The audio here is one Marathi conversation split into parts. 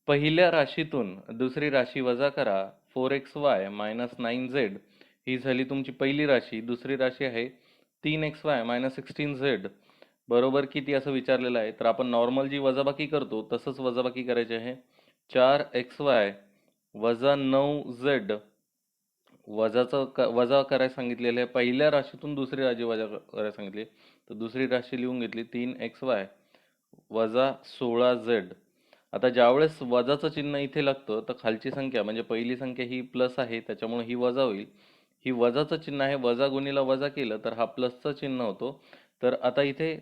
पहिल्या राशीतून दुसरी राशी वजा करा. 4xy मायनस 9z ही झाली तुमची पहिली राशी. दुसरी राशी आहे 3xy मायनस 16z बरोबर किती असं विचारलेलं आहे. तर आपण नॉर्मल जी वजाबाकी करतो तसंच वजाबाकी करायची आहे. 4xy वजा 9z वजा करायला सांगितलेलं आहे. पहिल्या राशीतून दुसरी राशी वजा करायला सांगितली. तर दुसरी राशी लिहून घेतली 3xy वजा 16z. आता ज्यावेळेस वजाचं चिन्ह इथे लागतं तर खालची संख्या म्हणजे पहिली संख्या ही प्लस आहे त्याच्यामुळे ही वजा होईल. ही वजाचं चिन्ह आहे, वजा गुणीला वजा केलं तर हा प्लसचं चिन्ह होतो. तर आता इथे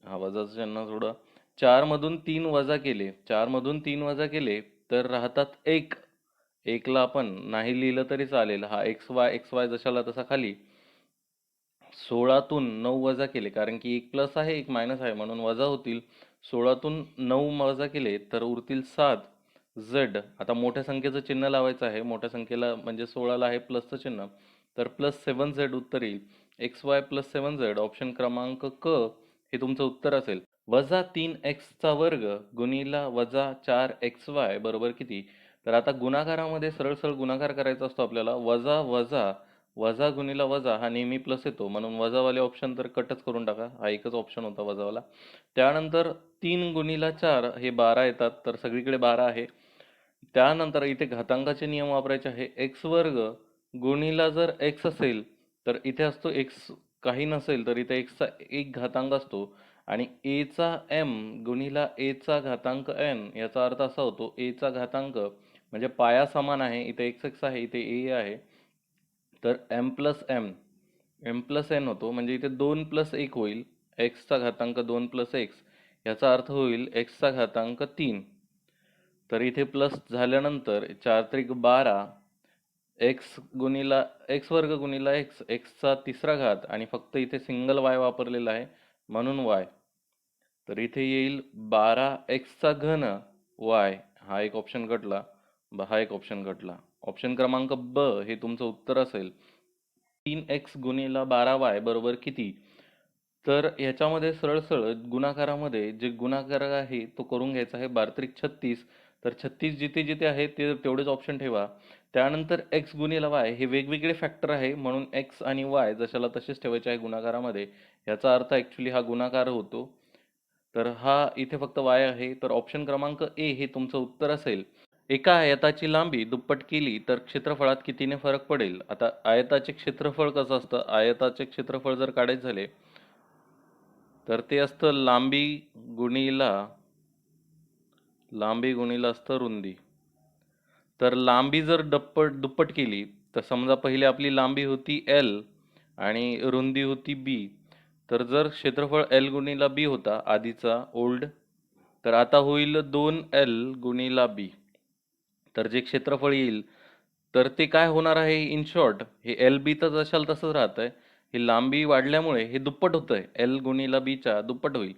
हा वजाचं चिन्ह सोडा. 4 मधून 3 वजा केले, 4 मधून 3 वजा केले तर राहतात 1. 1 ला आपण नाही लिहिलं तरी चालेल. हा एक्स वाय जशाला तसा खाली. 16तून 9 वजा केले कारण की एक प्लस आहे एक मायनस आहे म्हणून वजा होतील. 16तून 9 वजा केले तर उरतील 7z. आता मोठ्या संख्येचं चिन्ह लावायचं आहे. मोठ्या संख्येला म्हणजे 16ला आहे प्लसचं चिन्ह, तर प्लस 7z उत्तर येईल. xy प्लस 7z ऑप्शन क्रमांक क हे तुमचं उत्तर असेल. वजा 3x चा वर्ग गुणिला वजा 4xy बरोबर किती? तर आता गुणाकारामध्ये सरळ सरळ गुणाकार करायचा असतो आपल्याला. वजा वजा वजा गुणिला वजा हा नेहमी प्लस येतो म्हणून वजावाले ऑप्शन तर कटच करून टाका. हा एकच ऑप्शन होता वजावाला. त्यानंतर 3 गुणिला 4 हे 12 येतात तर सगळीकडे 12 आहे. त्यानंतर इथे घातांकाचे नियम वापरायचे आहे. एक्स वर्ग गुणिला जर एक्स असेल तर इथे असतो एक्स, काही नसेल तर इथे एक्सचा एक घातांक असतो. आणि ए चा एम गुणिला ए चा घातांक एन याचा अर्थ असा होतो ए चा घातांक म्हणजे पाया समान आहे. इथे एक्स एक्स आहे, इथे ए आहे, तर M plus M plus N होतो. म्हणजे इथे 2 प्लस 1 होईल. एक्सचा घातांक 2 प्लस एक्स याचा अर्थ होईल एक्सचा घातांक 3. तर इथे प्लस झाल्यानंतर 4 त्रिक 12 एक्स गुणिला एक्स वर्ग गुणिला एक्स, एक्सचा तिसरा घात आणि फक्त इथे सिंगल वाय वापरलेला आहे म्हणून वाय. तर इथे येईल 12 एक्सचा घन वाय. हा एक ऑप्शन कटला, हा एक ऑप्शन कटला. ऑप्शन क्रमांक ब हे तुमचं उत्तर असेल. 3x गुणिला 12y बरोबर किती? तर ह्याच्यामध्ये सरळ सरळ गुणाकारामध्ये जे गुणाकार आहे तो करून घ्यायचा आहे. 12×36. तर 36 जिथे जिथे आहे ते तेवढेच ऑप्शन ठेवा. त्यानंतर x गुणिला y हे वेगवेगळे फॅक्टर आहे म्हणून x आणि y जशाला तसेच ठेवायचे आहे गुणाकारामध्ये. याचा अर्थ ॲक्च्युली हा गुणाकार होतो. तर हा इथे फक्त y आहे. तर ऑप्शन क्रमांक ए हे तुमचं उत्तर असेल. एका आयताची लांबी दुप्पट केली तर क्षेत्रफळात कितीने फरक पडेल? आता आयताचे क्षेत्रफळ कसं असतं? आयताचे क्षेत्रफळ जर काढायचे झाले तर ते असतं लांबी गुणिला असतं रुंदी. तर लांबी जर दुप्पट केली तर समजा पहिले आपली लांबी होती L आणि रुंदी होती B. तर जर क्षेत्रफळ L गुणिला B होता आधीचा ओल्ड, तर आता होईल 2L गुणिला B. तर जे क्षेत्रफळ येईल तर ते काय होणार आहे? इन शॉर्ट हे एल बी तर जशाल तसंच राहतंय. ही लांबी वाढल्यामुळे हे दुप्पट होतंय. एल गुणिला बीच्या दुप्पट होईल.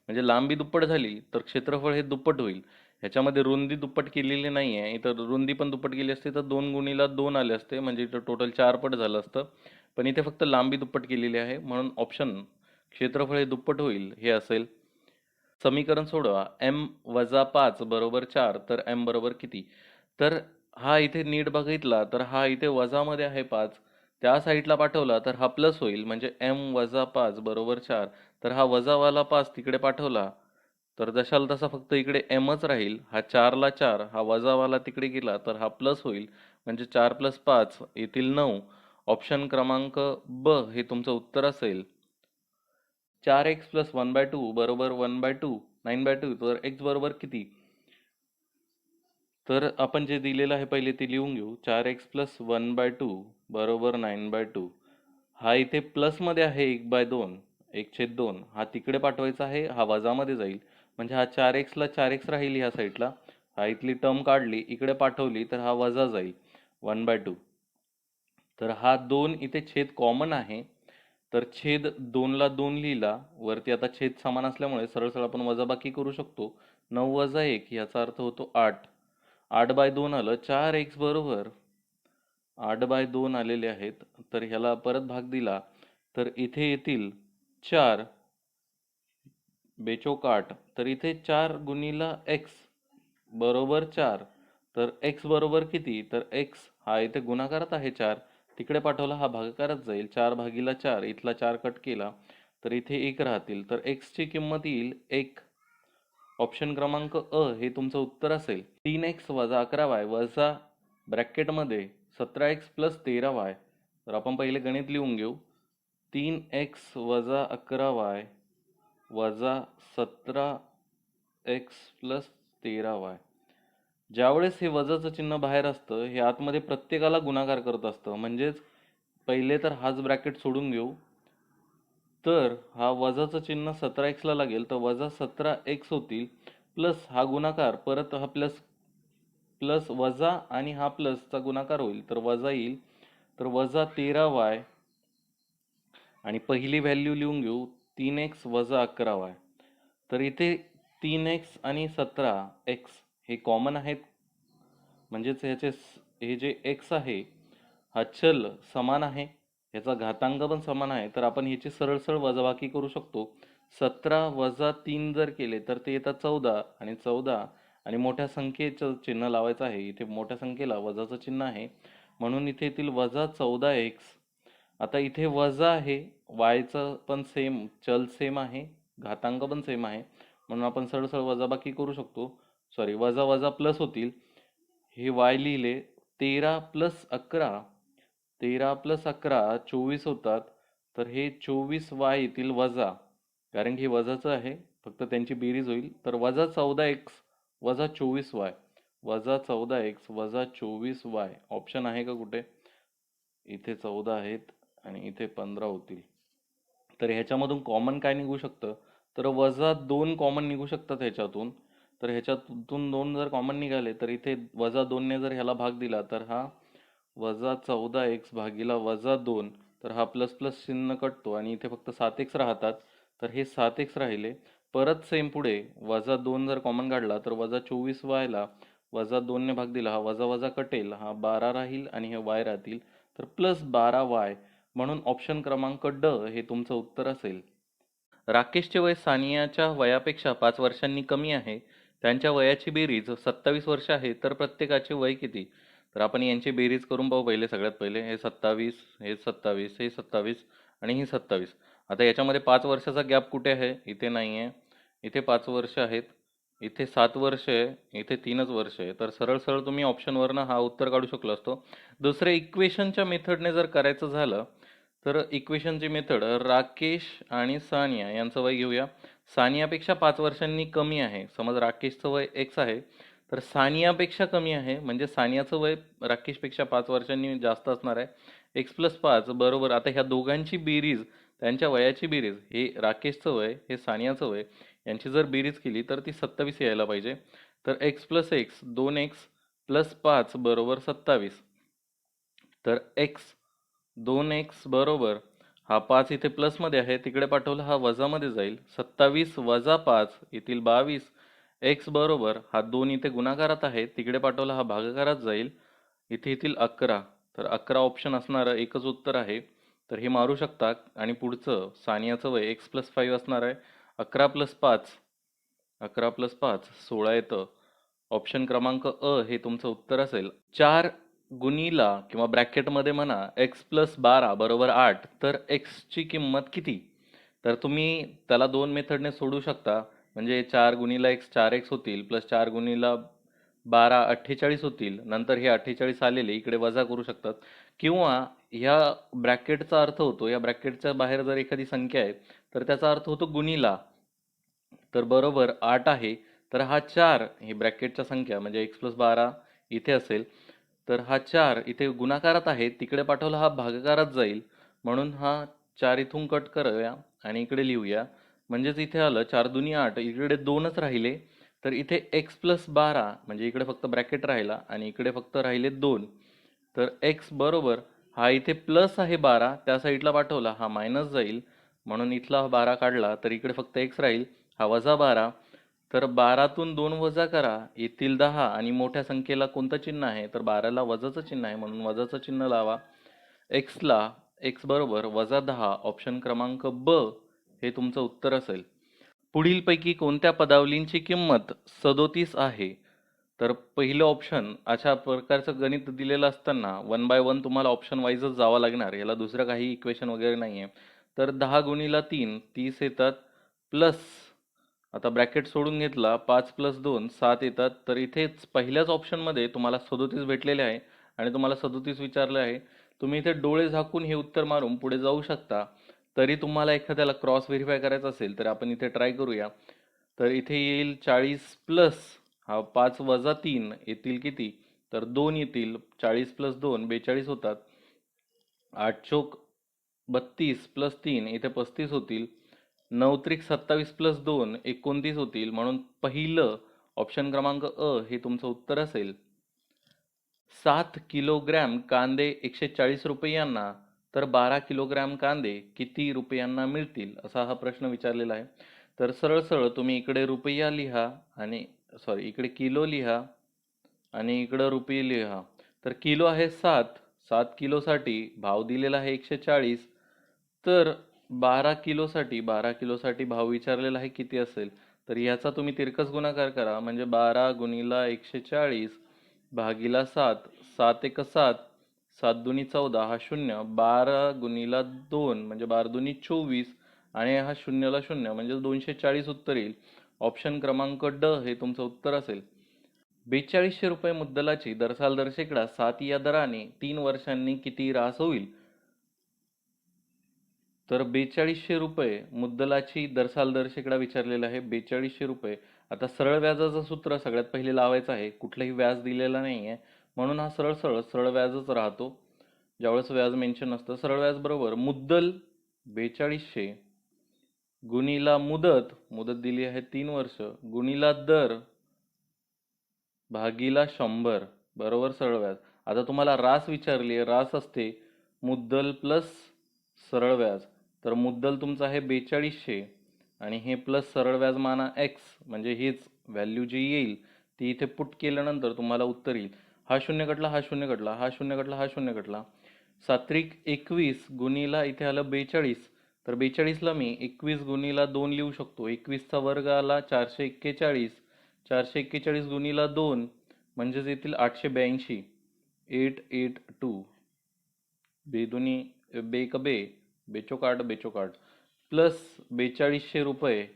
म्हणजे लांबी दुप्पट झाली तर क्षेत्रफळ हे दुप्पट होईल. ह्याच्यामध्ये रुंदी दुप्पट केलेली नाही आहे. इथं रुंदी पण दुप्पट केली असती तर 2 गुणिला 2 आले असते म्हणजे इथं टोटल 4 पट झालं असतं. पण इथे फक्त लांबी दुप्पट केलेली आहे म्हणून ऑप्शन क्षेत्रफळ हे दुप्पट होईल हे असेल. समीकरण सोडवा. m वजा 5 बरोबर 4 तर m बरोबर किती? तर हा इथे नीट बघितला तर हा इथे वजामध्ये आहे 5. त्या साईडला पाठवला तर हा प्लस होईल म्हणजे m वजा 5 बरोबर 4. तर हा वजावाला 5 तिकडे पाठवला तर जशाला तसा फक्त इकडे mच राहील. हा 4ला 4 हा वजावाला तिकडे गेला तर हा प्लस होईल म्हणजे 4 प्लस 5 येतील 9. ऑप्शन क्रमांक ब हे तुमचं उत्तर असेल. 4x प्लस 1/2 बरोबर 1/2 9/2. तर x बरोबर किती? तर आपण जे दिलेलं आहे पहिले ते लिहून घेऊ. 4x प्लस 1/2 बरोबर 9/2. हा इथे प्लसमध्ये आहे 1/2 1/2. हा तिकडे पाठवायचा आहे, हा वजामध्ये जाईल म्हणजे हा 4x ला 4x राहील ह्या साईडला. हा इथली टर्म काढली इकडे पाठवली तर हा वजा जाईल 1/2. तर हा 2 इथे छेद कॉमन आहे तर छेद 2 ला 2 लिहिला. वरती आता छेद समान असल्यामुळे सरळ सरळ आपण वजाबाकी करू शकतो. 9 वजा 1 याचा अर्थ होतो 8. 8/2 आलं. 4x बरोबर 8/2 आलेले आहेत. तर ह्याला परत भाग दिला तर इथे येतील 4 बेचोक 8. तर इथे 4 गुणिला x बरोबर 4. तर x बरोबर किती? तर x हा इथे गुणाकारात आहे 4. तिकडे पाठवला हा भागाकारात जाईल. 4 भागीला 4 इथला 4 कट केला तर इथे 1 राहतील. तर x ची किंमत येईल 1. ऑप्शन क्रमांक अ हे तुमचं उत्तर असेल. 3x वजा 11y वजा ब्रॅकेटमध्ये 17x प्लस 13y. तर आपण पहिले गणित लिहून घेऊ. 3x वजा 11y वजा 17x प्लस 13y. ज्यावेळेस हे वजाचं चिन्ह बाहेर असतं हे आतमध्ये प्रत्येकाला गुणाकार करत असतं. म्हणजेच पहिले तर हाच ब्रॅकेट सोडून घेऊ. तर हा वजाचं चिन्ह 17x ला लागेल तर वजा 17x होतील प्लस हा गुणाकार परत हा प्लस वजा आणि हा प्लसचा गुणाकार होईल तर वजा येईल. तर वजा 13y आणि पहिली व्हॅल्यू लिहून घेऊ 3x वजा 11y. तर इथे 3x आणि 17x हे कॉमन आहेत. म्हणजेच हे जे x आहे हा चल समान आहे, याचा घातांक पण समान आहे. तर आपण ह्याची सरळ सरळ वजाबाकी करू शकतो. 17 वजा 3 जर केले तर ते येतात 14 आणि 14 आणि मोठ्या संख्येचं चिन्ह लावायचं आहे. इथे मोठ्या संख्येला वजाचं चिन्ह आहे म्हणून इथे येतील वजा 14x. आता इथे वजा आहे, yचं पण सेम चल सेम आहे, घातांक पण सेम आहे म्हणून आपण सरळ सरळ वजाबाकी करू शकतो. सॉरी वजा वजा प्लस होतील. हे y लिहिले 13 प्लस 11 13 प्लस 11 24 होतात. तर हे 24y येतील वजा, कारण की हे वजाचं आहे फक्त त्यांची बेरीज होईल. तर वजा 14x वजा 24y वजा 14x वजा 24y. ऑप्शन आहे का कुठे? इथे 14 आहेत आणि इथे 15 होतील. तर ह्याच्यामधून कॉमन काय निघू शकतं? तर वजा 2 कॉमन निघू शकतात ह्याच्यातून. तर ह्याच्यातून 2 जर कॉमन निघाले तर इथे वजा 2 ने जर ह्याला भाग दिला तर हा वजा 14x भागीला वजा 2. तर हा प्लस प्लस चिन्ह कटतो आणि इथे फक्त 7x राहतात. तर हे 7x राहिले. परत सेम पुढे वजा 2 जर कॉमन काढला तर वजा 24y ला वजा 2 ने भाग दिला हा वजा वजा कटेल, हा 12 राहील आणि हे y राहतील. तर प्लस 12y. म्हणून ऑप्शन क्रमांक ड हे तुमचं उत्तर असेल. राकेशचे वय सानियाच्या वयापेक्षा 5 वर्षांनी कमी आहे. त्यांच्या वयाची बेरीज 27 वर्ष आहे. तर प्रत्येकाचे वय किती? तर आपण यांची बेरीज करून पाहू पहिले. सगळ्यात पहिले हे 27, हे 27, हे 27 आणि हे 27. आता याच्यामध्ये 5 वर्षाचा गॅप कुठे आहे? इथे नाही आहे. इथे 5 वर्ष आहेत, इथे 7 वर्ष आहे, इथे 3च वर्ष आहे. तर सरळ सरळ तुम्ही ऑप्शनवरनं हा उत्तर काढू शकलो असतो. दुसरे इक्वेशनच्या मेथडने जर करायचं झालं तर इक्वेशनची मेथड राकेश आणि सानिया यांचं वय घेऊया. सानियापेक्षा 5 वर्षांनी कमी आहे. समज राकेशचं वय x आहे तर सानियापेक्षा कमी आहे म्हणजे सानियाचं वय राकेशपेक्षा 5 वर्षांनी जास्त असणार आहे. x प्लस 5 बरोबर. आता ह्या दोघांची बेरीज, त्यांच्या वयाची बेरीज, हे राकेशचं वय हे सानियाचं वय यांची जर बेरीज केली तर ती 27 यायला पाहिजे. तर x plus x 2x plus 5 बरोबर 27. तर x 2x बरोबर हा 5 इथे प्लस मध्ये आहे, तिकडे पाठवला हा वजा मध्ये जाईल. 27 वजा 5 येतील 22. x बरोबर हा 2 इथे गुणाकारात आहे, तिकडे पाठवला हा भागाकारात जाईल. इथे येतील 11. तर 11 ऑप्शन असणार एकच उत्तर आहे. तर हे मारू शकता. आणि पुढचं सानियाचं वय x प्लस 5 असणार आहे. 11 प्लस 5 11 प्लस 5 16 येतं. ऑप्शन क्रमांक अ हे तुमचं उत्तर असेल. 4 गुणिला किंवा ब्रॅकेटमध्ये म्हणा x प्लस 12 बरोबर 8. तर x ची किंमत किती? तर तुम्ही त्याला 2 मेथडने सोडू शकता. म्हणजे 4 गुणिला x 4x होतील प्लस 4 गुणिला 12 48 होतील. नंतर हे 48 आलेले इकडे वजा करू शकतात. किंवा ह्या ब्रॅकेटचा अर्थ होतो, या ब्रॅकेटच्या बाहेर जर एखादी संख्या आहे तर त्याचा अर्थ होतो गुणिला. तर बरोबर 8 आहे. तर हा 4 ही ब्रॅकेटच्या संख्या म्हणजे x प्लस 12 इथे असेल. तर हा 4 इथे गुणाकारात आहे, तिकडे पाठवला हा भागाकारात जाईल. म्हणून हा 4 इथून कट करूया आणि इकडे लिहूया. म्हणजेच इथे आलं 4 दुनी 8, इकडे 2च राहिले. तर इथे x प्लस 12 म्हणजे इकडे फक्त ब्रॅकेट राहिला आणि इकडे फक्त राहिले 2. तर x बरोबर हा इथे प्लस आहे 12, त्या साईडला पाठवला हा मायनस जाईल. म्हणून इथला 12 काढला तर इकडे फक्त x राहील, हा वजा 12. तर 12तून 2 वजा करा, येतील 10. आणि मोठ्या संख्येला कोणतं चिन्ह आहे? तर 12ला वजाचं चिन्ह आहे म्हणून वजाचं चिन्ह लावा. x बरोबर वजा 10. ऑप्शन क्रमांक ब हे तुमचं उत्तर असेल. पुढीलपैकी कोणत्या पदावलींची किंमत 37 आहे? तर पहिलं ऑप्शन अशा प्रकारचं गणित दिलेलं असताना 1 बाय 1 तुम्हाला ऑप्शन वाईजच जावं लागणार. याला दुसरं काही इक्वेशन वगैरे नाही आहे. तर 10 गुणिला 3 30 येतात, प्लस आता ब्रॅकेट सोडून घेतला 5 प्लस 2 7 येतात. तर इथेच पहिल्याच ऑप्शनमध्ये तुम्हाला 37 भेटलेले आहे आणि तुम्हाला 37 विचारले आहे. तुम्ही इथे डोळे झाकून हे उत्तर मारून पुढे जाऊ शकता. तरी तुम्हाला एखाद्याला क्रॉस व्हेरीफाय करायचं असेल तर आपण इथे ट्राय करूया. तर इथे येईल 40 प्लस हा 5 वजा 3 येतील किती? तर 2 येतील. 40 प्लस 2 42 होतात. 8 चोक 32 प्लस 3 इथे 35 होतील. 9 त्रिक 27 प्लस 2 29 होतील. म्हणून पहिलं ऑप्शन क्रमांक अ हे तुमचं उत्तर असेल. 7 किलोग्रॅम कांदे 140 रुपयांना तर 12 किलोग्रॅम कांदे किती रुपयांना मिळतील, असा हा प्रश्न विचारलेला आहे. तर सरळ सरळ तुम्ही इकडे रुपया लिहा आणि इकडे किलो लिहा आणि इकडं रुपये लिहा. तर किलो आहे 7, 7 किलोसाठी भाव दिलेला आहे 140. तर 12 किलोसाठी भाव विचारलेला आहे किती असेल. तर याचा तुम्ही तिरकस गुणाकार करा, म्हणजे 12 गुणिला 140 भागीला 7, 7 एक 7, 7 दुनी 14 हा 0, 12 गुणिला 2 म्हणजे 12 दुनी 24 आणि हा शून्यला 0 म्हणजे 240 उत्तर येईल. ऑप्शन क्रमांक ड हे तुमचं उत्तर असेल. 4200 रुपये मुद्दलाची दरसाल दरशेकडा 7 या दराने 3 वर्षांनी किती रास होईल? तर 4200 रुपये मुद्दलाची दरसाल दरशेकडा विचारलेला आहे. 4200 रुपये. आता सरळ व्याजाचं सूत्र सगळ्यात पहिले लावायचं आहे. कुठलंही व्याज दिलेलं नाही आहे, म्हणून हा सरळ व्याजच राहतो. ज्यावेळेस व्याज मेन्शन असतं सरळ व्याज बरोबर मुद्दल 4200 गुणिला मुदत, मुदत दिली आहे 3 वर्ष, गुणिला दर भागीला 100 बरोबर सरळ व्याज. आता तुम्हाला रास विचारली आहे. रास असते मुद्दल प्लस सरळ व्याज. तर मुद्दल तुमचं आहे 4200 आणि हे प्लस सरळ व्याज माना एक्स, म्हणजे हीच व्हॅल्यू जी येईल ती इथे पुट केल्यानंतर तुम्हाला उत्तर येईल. हा शून्य कटला, हा शून्य कटला, हा शून्य कटला, हा शून्य कटला. 7 गुणिला इथे आलं 42. तर 42ला मी 21 गुणिला 2 लिहू शकतो. 21चा वर्ग आला 441. 441 गुणिला 2 म्हणजेच येतील 882. 882 बेदुनी बेक बे बेचोकाट बेचोकाट प्लस 4200 रुपये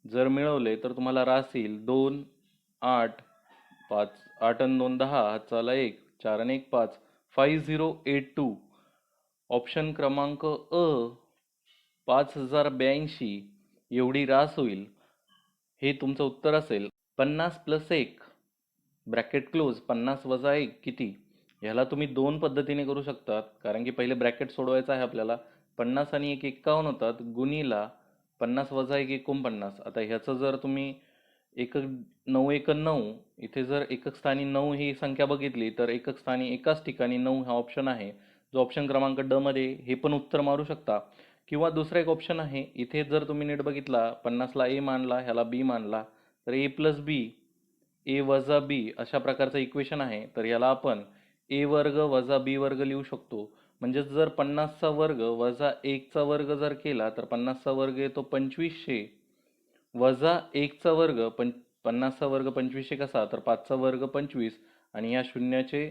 जर मिळवले तर तुम्हाला रास येईल 2 8 5 8 आणि 2 10 हातचा 1 4 आणि 1 5 5082. ऑप्शन क्रमांक अ 5082 एवढी रास होईल, हे तुमचं उत्तर असेल. 50 प्लस 1 ब्रॅकेट क्लोज 50 वजा 1 किती? ह्याला तुम्ही दोन पद्धतीने करू शकतात, कारण की पहिले ब्रॅकेट सोडवायचं आहे आपल्याला. 50 आणि 1 51 होतात, गुणिला 50 वजा 1 49. आता ह्याचं जर तुम्ही 9 1 9 इथे जर एकक स्थानी 9 ही संख्या बघितली तर एकक स्थानी एकाच ठिकाणी 9 हा ऑप्शन आहे, जो ऑप्शन क्रमांक ड मध्ये. हे पण उत्तर मारू शकता. किंवा दुसरा एक ऑप्शन आहे, इथे जर तुम्ही नीट बघितला 50ला ए मानला, ह्याला बी मानला, तर ए प्लस बी ए वजा बी अशा प्रकारचं इक्वेशन आहे. तर याला आपण ए वर्ग वजा बी वर्ग लिहू शकतो. म्हणजे जर 50चा वर्ग वजा 1चा वर्ग जर केला तर 50चा वर्ग येतो 2500 वजा 1चा वर्ग 50चा वर्ग 2500 कसा, तर 5चा वर्ग 25 आणि या शून्याचे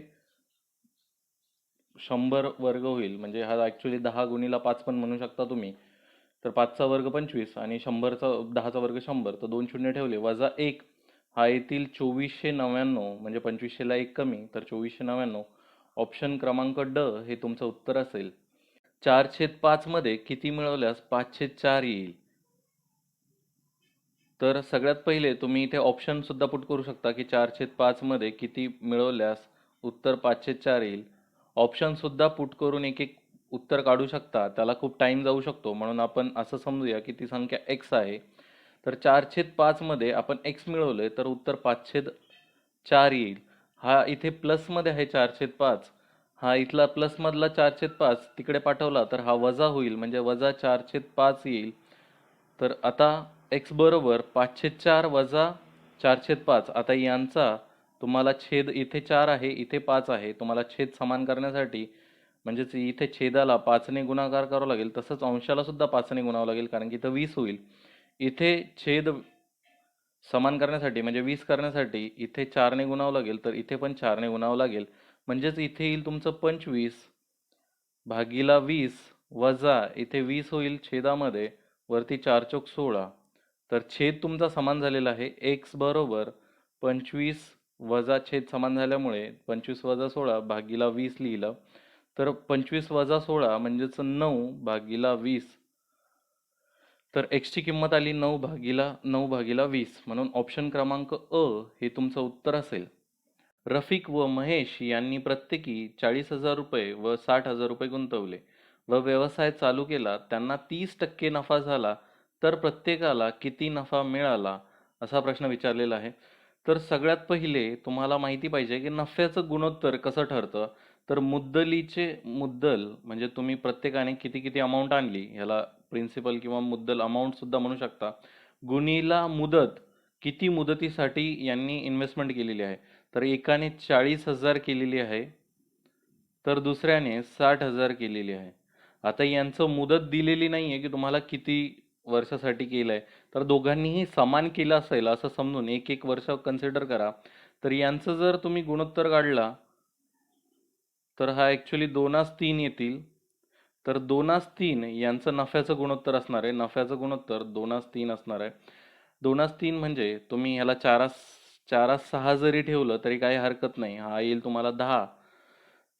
100 वर्ग होईल. म्हणजे हा ॲक्च्युली 10 गुणिला 5 पण म्हणू शकता तुम्ही. तर 5चा वर्ग 25 आणि 10चा वर्ग 100, तर 2 शून्य ठेवले वजा 1 हा येतील 2499. म्हणजे 2500ला 1 कमी, तर 2499. ऑप्शन क्रमांक ड हे तुमचं उत्तर असेल. 4/5 मध्ये किती मिळवल्यास 5/4 येईल? तर सगळ्यात पहिले तुम्ही इथे ऑप्शन सुद्धा पुट करू शकता की 4/5 मध्ये किती मिळवल्यास उत्तर 5/4 येईल. ऑप्शन सुद्धा पुट करून एक एक उत्तर काढू शकता, त्याला खूप टाइम जाऊ शकतो. म्हणून आपण असं समजूया की ती संख्या x आहे. तर 4/5 मध्ये आपण x मिळवले तर उत्तर 5/4 येईल. हा इथे प्लस मध्ये आहे 4/5. हा इथला प्लस मधला 4/5 तिकडे पाठवला तर हा वजा होईल, म्हणजे वजा 4/5 येईल. तर आता x बरोबर 5/4 वजा 4/5. आता यांचा तुम्हाला छेद, इथे 4 आहे इथे 5 आहे, तुम्हाला छेद समान करण्यासाठी म्हणजेच इथे छेदाला 5 ने गुणाकार करावा लागेल, तसंच अंशाला सुद्धा 5 ने गुणावं लागेल, कारण की इथं 20 होईल. इथे छेद समान करण्यासाठी म्हणजे 20 करण्यासाठी इथे 4ने गुणावं लागेल, तर इथे पण 4ने गुणावं लागेल. म्हणजेच इथे येईल तुमचं 25 भागीला 20 वजा इथे 20 होईल छेदामध्ये, वरती 4 चोक 16. तर छेद तुमचा समान झालेला आहे. x बरोबर 25 वजा छेद समान झाल्यामुळे 25 वजा 16 भागीला 20 लिहिलं. तर 25 वजा 16 म्हणजेच 9 भागीला 20. तर x ची किंमत आली 9 भागीला 20, म्हणून ऑप्शन क्रमांक अ हे तुमचं उत्तर असेल. रफिक व महेश यांनी प्रत्येकी 40,000 रुपये व 60,000 रुपये गुंतवले व व्यवसाय चालू केला. त्यांना 30% नफा झाला, तर प्रत्येकाला किती नफा मिळाला, असा प्रश्न विचारलेला आहे. तर सगळ्यात पहिले तुम्हाला माहिती पाहिजे की नफ्याचं गुणोत्तर कसं ठरतं. तर मुद्दल म्हणजे तुम्ही प्रत्येकाने किती किती अमाऊंट आणली, ह्याला प्रिन्सिपल किंवा मुद्दल अमाऊंट सुद्धा म्हणू शकता, गुणीला मुदत, किती मुदतीसाठी यांनी इन्व्हेस्टमेंट केलेली आहे. तर एकाने 40,000 केलेली आहे, तर दुसऱ्याने 60,000 केलेली आहे. आता यांचं मुदत दिलेली नाहीये की तुम्हाला किती वर्षासाठी केलंय, तर दोघांनीही समान केलं असेल असं समजून एक एक वर्ष कन्सिडर करा. तर यांचं जर तुम्ही गुणोत्तर काढला तर हा ऍक्च्युली 2:3 येतील. तर 2:3 यांचं नफ्याचं गुणोत्तर असणार आहे. नफ्याचं गुणोत्तर 2:3 असणार आहे. 2:3 म्हणजे तुम्ही ह्याला 4:6 जरी ठेवलं तरी काही हरकत नाही. हा येईल तुम्हाला 10.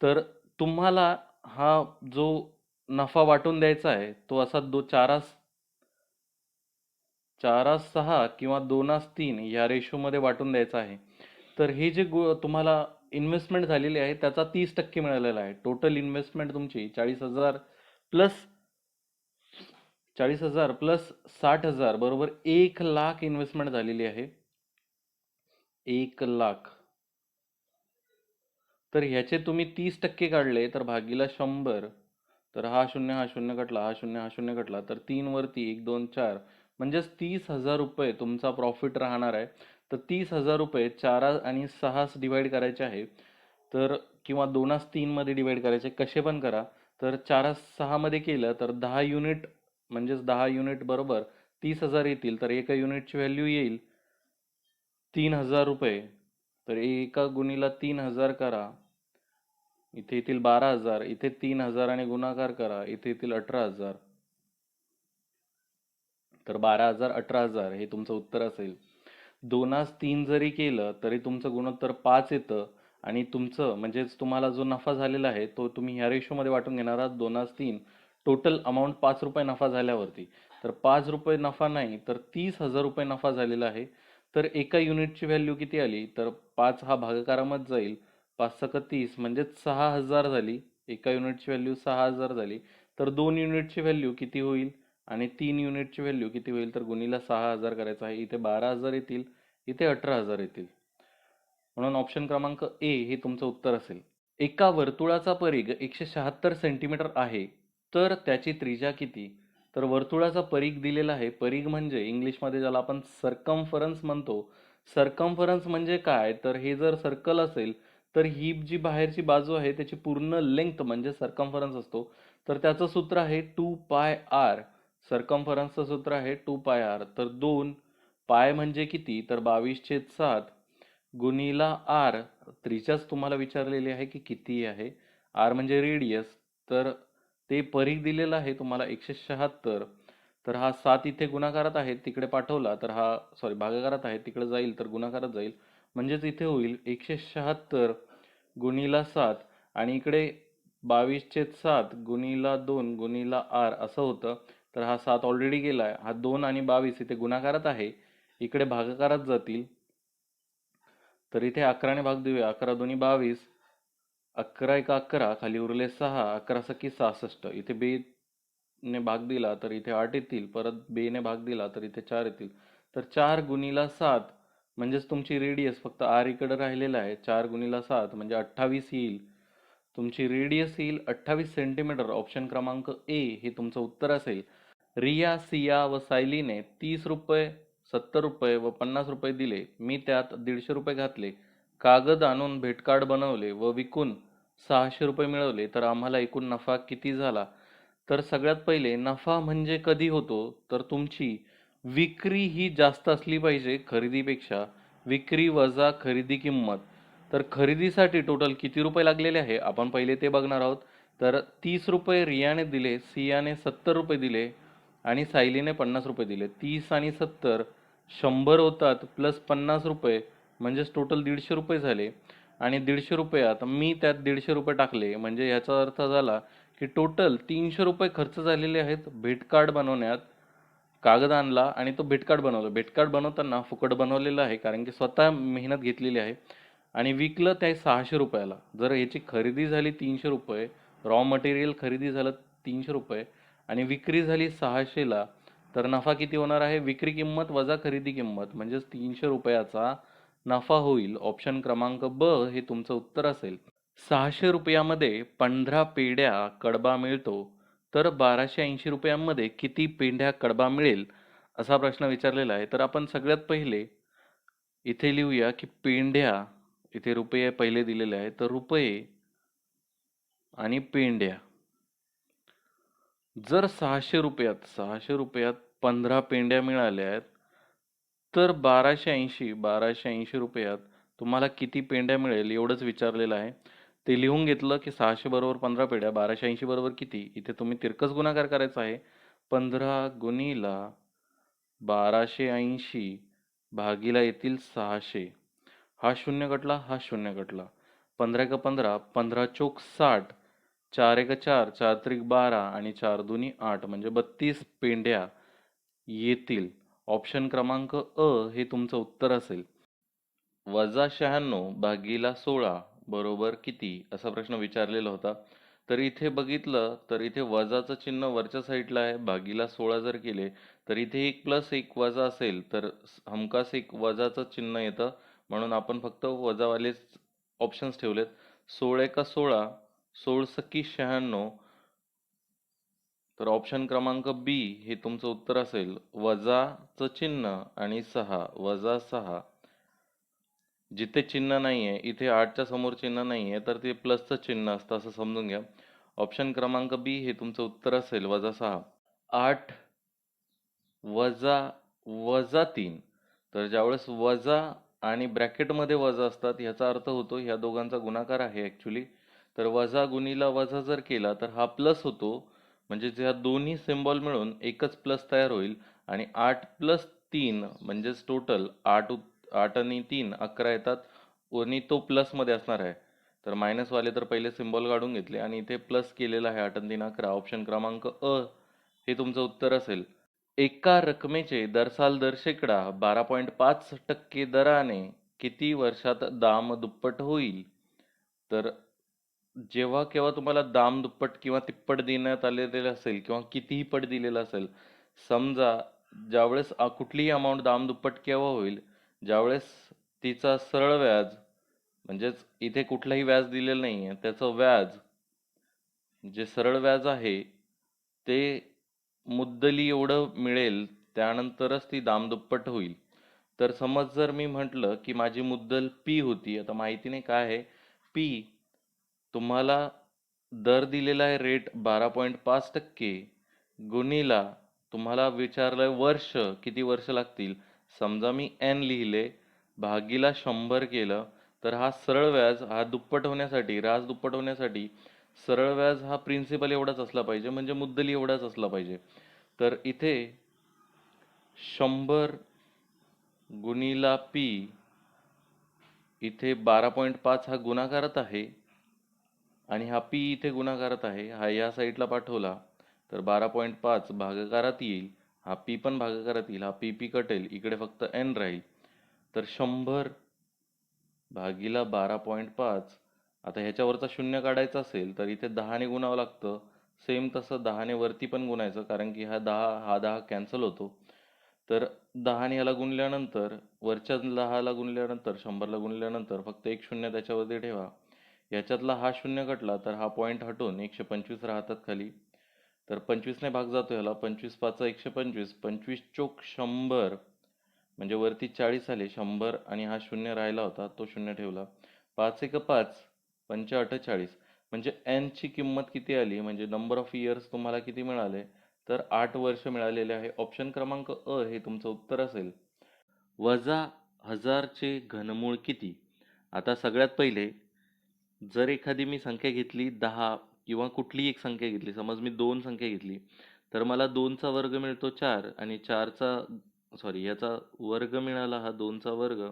तर तुम्हाला हा जो नफा वाटून द्यायचा आहे तो असा 4:6 किंवा 2:3 या रेशोमध्ये वाटून द्यायचा आहे. तर हे जे तुम्हाला इन्व्हेस्टमेंट झालेली आहे त्याचा 30% मिळालेला आहे. टोटल इन्व्हेस्टमेंट तुमची 40,000 प्लस 40,000 प्लस 60,000 बरोबर 1,00,000 इन्व्हेस्टमेंट झालेली आहे. 1,00,000. तर ह्याचे तुम्ही 30% काढले तर भागीला 100. तर हा शून्य कटला, हा शून्य कटला, तर 3 वरती 1 2 4 म्हणजेच 30,000 रुपये तुमचा प्रॉफिट राहणार आहे. तर 30,000 रुपये 4 आणि 6 डिवाइड करायचे आहे. तर किंवा 2:3 मध्ये डिवाइड करायचे, कसे पण करा. तर 4:6 मध्ये केलं तर 10 युनिट म्हणजेच 10 युनिट बरोबर 30,000 येतील. तर एका युनिटची व्हॅल्यू येईल 3,000 रुपये. तर एका गुणीला 3,000 करा, इथे येतील 12,000. इथे 3,000 आणि गुणाकार करा, इथे येतील 18,000. तर 12,000 18,000 हे तुमचं उत्तर असेल. 2:3 जरी केलं तरी तुमचं गुणोत्तर 5 येतं. आणि तुमचं म्हणजेच तुम्हाला जो नफा झालेला आहे तो तुम्ही ह्या रेशोमध्ये वाटून घेणार आहात. 2:3 टोटल अमाऊंट 5 रुपये नफा झाल्यावरती. तर 5 रुपये नफा नाही तर 30,000 रुपये नफा झालेला आहे. तर एका युनिटची व्हॅल्यू किती आली, तर 5 हा भागाकारामध्ये जाईल. 5 × 30 म्हणजेच 6,000 झाली. एका युनिटची व्हॅल्यू 6,000 झाली. तर 2 युनिटची व्हॅल्यू किती होईल आणि 3 युनिटची व्हॅल्यू किती होईल, तर गुणीला 6,000 करायचं आहे. इथे 12,000 येतील, इथे 18,000 येतील. म्हणून ऑप्शन क्रमांक ए हे तुमचं उत्तर असेल. एका वर्तुळाचा परिघ 176 सेंटीमीटर आहे, तर त्याची त्रिज्या किती. तर वर्तुळाचा परिघ दिलेला आहे. परिघ म्हणजे इंग्लिशमध्ये ज्याला आपण सर्कम्फरन्स म्हणतो. सर्कम्फरन्स म्हणजे काय, तर हे जर सर्कल असेल तर ही जी बाहेरची बाजू आहे त्याची पूर्ण लेंग्थ म्हणजे सर्कम्फरन्स असतो. तर त्याचं सूत्र आहे 2πr. सर्कम्फरन्सचं सूत्र आहे 2πr. तर 2 पाय म्हणजे किती, तर 22/7 गुणीला आर. त्रिज्याच तुम्हाला विचारलेली आहे की किती आहे. आर म्हणजे रेडियस. तर ते परिघ दिलेलं आहे तुम्हाला 176. तर हा 7 इथे गुणाकारात आहे, तिकडे पाठवला तर हा भागाकारात आहे, तिकडे जाईल तर गुणाकारात जाईल. म्हणजेच इथे होईल 176 गुणीला 7 आणि इकडे 22/7 गुणीला 2 गुणीला आर असं होतं. तर हा 7 ऑलरेडी गेलाय. हा 2 आणि 22 इथे गुणाकारात आहे, इकडे भागाकारात जातील. तर इथे 11ने भाग देऊया. 11 2 22. 11 1 11, खाली उरले 6. 11 6 66. इथे बे ने भाग दिला तर इथे 8 येतील. परत बे ने भाग दिला तर इथे 4 येतील. तर 4 गुणीला 7 म्हणजेच तुमची रेडियस फक्त आर इकडे राहिलेला आहे. 4 गुणीला 7 म्हणजे 28 येईल. तुमची रेडियस येईल 28 सेंटीमीटर. ऑप्शन क्रमांक ए हे तुमचं उत्तर असेल. रिया, सिया व सायलीने 30 रुपये, 70 रुपये व 50 रुपये दिले. मी त्यात 150 रुपये घातले. कागद आणून भेटकार्ड बनवले व विकून 600 रुपये मिळवले. तर आम्हाला एकूण नफा किती झाला. तर सगळ्यात पहिले नफा म्हणजे कधी होतो, तर तुमची विक्री ही जास्त असली पाहिजे खरेदीपेक्षा. विक्री वजा खरेदी किंमत. तर खरेदीसाठी टोटल किती रुपये लागलेले आहे आपण पहिले ते बघणार आहोत. तर 30 रुपये रियाने दिले, सियाने 70 रुपये दिले आणि सायलीने 50 रुपये दिले. 30 आणि 70 100 होतात प्लस 50 रुपये म्हणजेच टोटल 150 रुपये झाले. आणि 150 रुपयात मी त्यात 150 रुपये टाकले म्हणजे ह्याचा अर्थ झाला की टोटल 300 रुपये खर्च झालेले आहेत भेट कार्ड बनवण्यात. कागद आणला आणि तो भेट कार्ड बनवला. भेट कार्ड बनवताना फुकट बनवलेलं आहे कारण की स्वतः मेहनत घेतलेली आहे. आणि विकलं ते 600 रुपयाला. जर याची खरेदी झाली 300 रुपये, रॉ मटेरियल खरेदी झालं 300 रुपये आणि विक्री झाली 600ला, तर नफा किती होणार आहे? विक्री किंमत वजा खरेदी किंमत म्हणजेच 300 रुपयाचा नफा होईल. ऑप्शन क्रमांक ब हे तुमचं उत्तर असेल. 600 रुपयामध्ये 15 पेढ्या कडबा मिळतो, तर 1280 रुपयांमध्ये किती पेंढ्या कडबा मिळेल असा प्रश्न विचारलेला आहे. तर आपण सगळ्यात पहिले इथे लिहूया की पेंढ्या, इथे रुपये पहिले दिलेले आहे, तर रुपये आणि पेंढ्या. जर 600 रुपयात 15 पेंढ्या मिळाल्या आहेत, तर 1280 रुपयात तुम्हाला किती पेंढ्या मिळेल एवढंच विचारलेलं आहे. ते लिहून घेतलं की 600 बरोबर 15 पेढ्या, 1280 बरोबर किती? इथे तुम्ही तिरकस गुणाकार करायचा आहे. 15 गुणिला 1280 भागीला येतील 600. हा शून्य कटला, हा शून्य कटला. 15 का 15, 15 चोक 60, 4 एक 4, 4 त्रिक 12 आणि 4 दुनी 8 म्हणजे 32 पेंढ्या येतील. ऑप्शन क्रमांक अ हे तुमचं उत्तर असेल. वजा 96 भागीला 16 बरोबर किती असा प्रश्न विचारलेला होता. तर इथे बघितलं तर इथे वजाचं चिन्ह वरच्या साईडला आहे. भागीला 16 जर केले तर इथे एक प्लस एक वजा असेल तर हमखास एक वजाचं चिन्ह येतं. म्हणून आपण फक्त वजावालेच ऑप्शन्स ठेवलेत. 16 एका 16, 16 सकी 96. तर ऑप्शन क्रमांक बी हे तुमचं उत्तर असेल. वजाचं चिन्ह आणि 6 वजा 6. जिथे चिन्ह नाहीये, इथे 8च्या समोर चिन्ह नाहीये, तर ते प्लसचं चिन्ह असतं असं समजून घ्या. ऑप्शन क्रमांक बी हे तुमचं उत्तर असेल. वजा 6. 8 वजा वजा 3. तर ज्यावेळेस वजा आणि ब्रॅकेटमध्ये वजा असतात ह्याचा अर्थ होतो ह्या दोघांचा गुणाकार आहे ॲक्च्युली. तर वजा गुणिला वजा जर केला तर हा प्लस होतो. म्हणजे ह्या दोन्ही सिम्बॉल मिळून एकच प्लस तयार होईल. आणि 8 प्लस 3 म्हणजेच टोटल 8 आणि 3 11 येतात आणि तो प्लसमध्ये असणार आहे. तर मायनसवाले तर पहिले सिम्बॉल काढून घेतले आणि इथे प्लस केलेला आहे. 8 आणि 3 11. ऑप्शन क्रमांक अ हे तुमचं उत्तर असेल. एका रकमेचे दरसाल दर शेकडा 12.5% दराने किती वर्षात दाम दुप्पट होईल? तर जेव्हा केव्हा तुम्हाला दाम दुप्पट किंवा तिप्पट देण्यात आलेले असेल किंवा कितीही पट दिलेलं असेल, समजा ज्यावेळेस कुठलीही अमाऊंट दाम दुप्पट केव्हा होईल? ज्यावेळेस तिचा सरळ व्याज म्हणजेच इथे कुठलंही व्याज दिलेलं नाहीये, त्याचं व्याज जे सरळ व्याज आहे ते मुद्दली एवढं मिळेल त्यानंतरच ती दामदुप्पट होईल. तर समज जर मी म्हटलं की माझी मुद्दल पी होती, आता माहिती नाही काय आहे पी. तुम्हाला दर दिलेला आहे रेट 12.5% गुणिला तुम्हाला विचारलंय वर्ष किती वर्ष लागतील. समजा मी एन लिहिले भागीला 100 केलं तर हा सरळ व्याज हा दुप्पट होण्यासाठी राज दुप्पट होण्यासाठी सरळ व्याज हा प्रिन्सिपल एवढाच असला पाहिजे म्हणजे मुद्दली एवढाच असला पाहिजे. तर इथे 100 गुणिला पी इथे 12.5 हा गुणाकारात आहे आणि हा पी इथे गुणाकारात आहे. हा या साईडला पाठवला तर 12.5 भागाकारात येईल. हा पी पण भागाकारात येईल. हा पी पी कटेल, इकडे फक्त एन राहील. तर 100 भागीला 12.5. आता ह्याच्यावरचा शून्य काढायचा असेल तर इथे 10ने गुणावं लागतं. सेम तसं 10ने वरती पण गुणायचं कारण की हा 10 कॅन्सल होतो. तर 10ने ह्याला गुणल्यानंतर वरच्या 10ला गुणल्यानंतर 100ला गुणल्यानंतर फक्त एक शून्य त्याच्यावरती ठेवा. याच्यातला हा शून्य कटला तर हा पॉईंट हटून 125 राहतात खाली. तर 25ने भाग जातो ह्याला. 25 पाचा 125, 25 चोक 100 म्हणजे वरती 40 आले. 100 आणि हा शून्य राहिला होता तो शून्य ठेवला. 5 एक 5, 5 48 म्हणजे एन ची किंमत किती आली म्हणजे नंबर ऑफ इयर्स तुम्हाला किती मिळाले तर 8 वर्ष मिळालेले आहे. ऑप्शन क्रमांक अ हे तुमचं उत्तर असेल. वजा 1000चे घनमूळ किती? आता सगळ्यात पहिले जर एखादी मी संख्या घेतली 10 किंवा कुठलीही एक संख्या घेतली, समज मी 2 संख्या घेतली, तर मला 2चा वर्ग मिळतो 4 आणि 4चा सॉरी याचा वर्ग मिळाला हा 2चा वर्ग,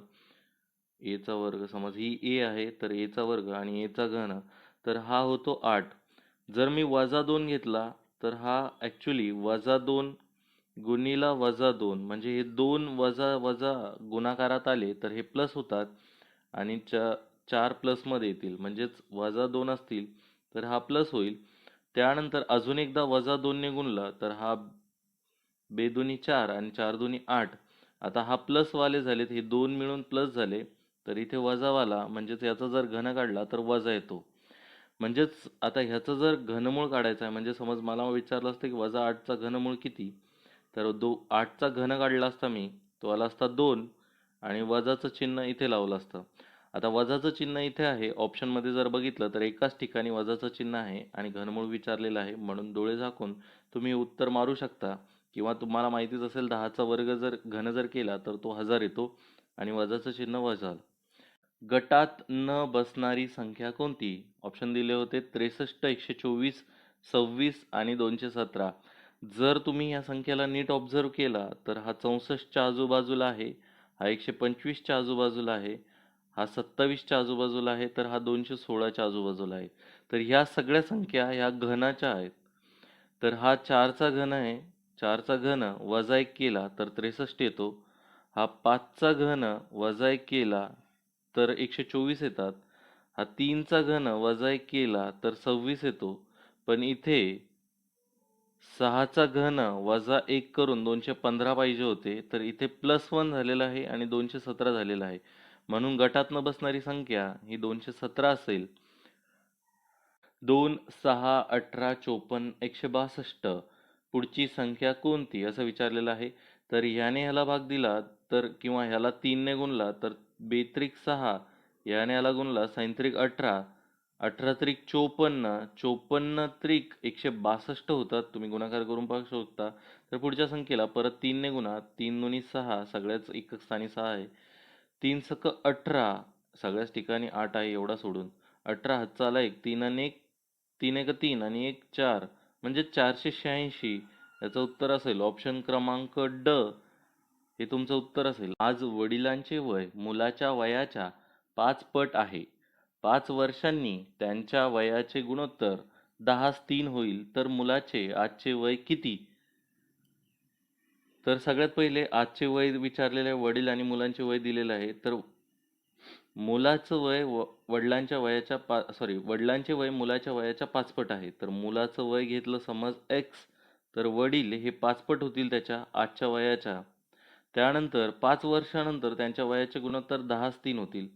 चा वर्ग समज ही ए आहे तर चा वर्ग आणि चा घन तर हा होतो 8. जर मी -2 घेतला तर हा ॲक्च्युली -2 गुणिला -2 म्हणजे हे 2 वजा वजा गुणाकारात आले तर हे प्लस होतात आणि 4 प्लसमध्ये येतील म्हणजेच -2 असतील तर हा प्लस होईल. त्यानंतर अजून एकदा -2 ने गुणला तर हा बेदोनी 4 आणि 4 दोन्ही 8. आता हा प्लस वाले झालेत हे 2 मिळून प्लस झाले तर इथे वजावाला म्हणजेच याचा जर घन काढला तर वजा येतो. म्हणजेच आता ह्याचं जर घनमूळ काढायचं आहे म्हणजे समज मला विचारलं असतं की -8चा घनमूळ किती, तर 8चा घन काढला असता मी, तो आला असता 2 आणि वजाचं चिन्ह इथे लावलं असतं. आता वजाचं चिन्ह इथे आहे, ऑप्शनमध्ये जर बघितलं तर एकाच ठिकाणी वजाचं चिन्ह आहे आणि घनमूळ विचारलेलं आहे म्हणून डोळे झाकून तुम्ही उत्तर मारू शकता किंवा तुम्हाला माहितीच असेल 10चा वर्ग जर घन जर केला तर तो 1000 येतो आणि वजाचं चिन्ह वजा. गटात न बसणारी संख्या कोणती? ऑप्शन दिले होते 63, 124, 26 आणि 217. जर तुम्ही या संख्येला नीट ऑब्झर्व केला तर हा 64च्या आजूबाजूला आहे, हा 125च्या आजूबाजूला आहे, हा 27च्या आजूबाजूला आहे, तर हा 216च्या आजूबाजूला आहे. तर ह्या सगळ्या संख्या ह्या घनाच्या आहेत. तर हा 4चा घन आहे, 4चा घन वजा 1 केला तर 63 येतो. हा 5चा घन वजा 1 केला तर 124 येतात. हा 3चा घन वजा 1 केला तर 26 येतो. पण इथे 6चा घन वजा 1 करून 215 पाहिजे होते, तर इथे +1 झालेला आहे आणि 217 झालेला आहे. म्हणून गटात न बसणारी संख्या ही 217 असेल. 2, 6, 18, 54, 162 पुढची संख्या कोणती असं विचारलेलं आहे. तर ह्याने ह्याला भाग दिला तर किंवा ह्याला 3 ने गुणला तर 2 6, याने ह्याला गुणला 6 18, 18 54, 54 162 होतात. तुम्ही गुणाकार करून पाहू शकता. तर पुढच्या संख्येला परत 3 ने गुणा, 3 दुनी 6, सगळ्याच एकच स्थानी 6 आहे. 3 सक 18, सगळ्याच ठिकाणी 8 आहे एवढा सोडून. 18 हातचा आला 1, 3 आणि 1, 3 एक 3 आणि 1 4 म्हणजे 486. याचं उत्तर असेल ऑप्शन क्रमांक ड हे तुमचं उत्तर असेल. आज वडिलांचे वय मुलाच्या वयाच्या 5 पट आहे. 5 वर्षांनी त्यांच्या वयाचे गुणोत्तर 10 3 होईल तर मुलाचे आजचे वय किती? तर सगळ्यात पहिले आजचे वय विचारलेले आहे, वडील आणि मुलांचे वय दिलेलं आहे. तर मुलाचं वय वडिलांच्या वयाच्या वडिलांचे वय मुलाच्या वयाच्या 5 पट आहे. तर मुलाचं वय घेतलं समज x, तर वडील हे 5 पट होतील त्याच्या आजच्या वयाच्या. त्यानंतर 5 वर्षानंतर त्यांच्या वयाचे गुणोत्तर 10 3 होतील.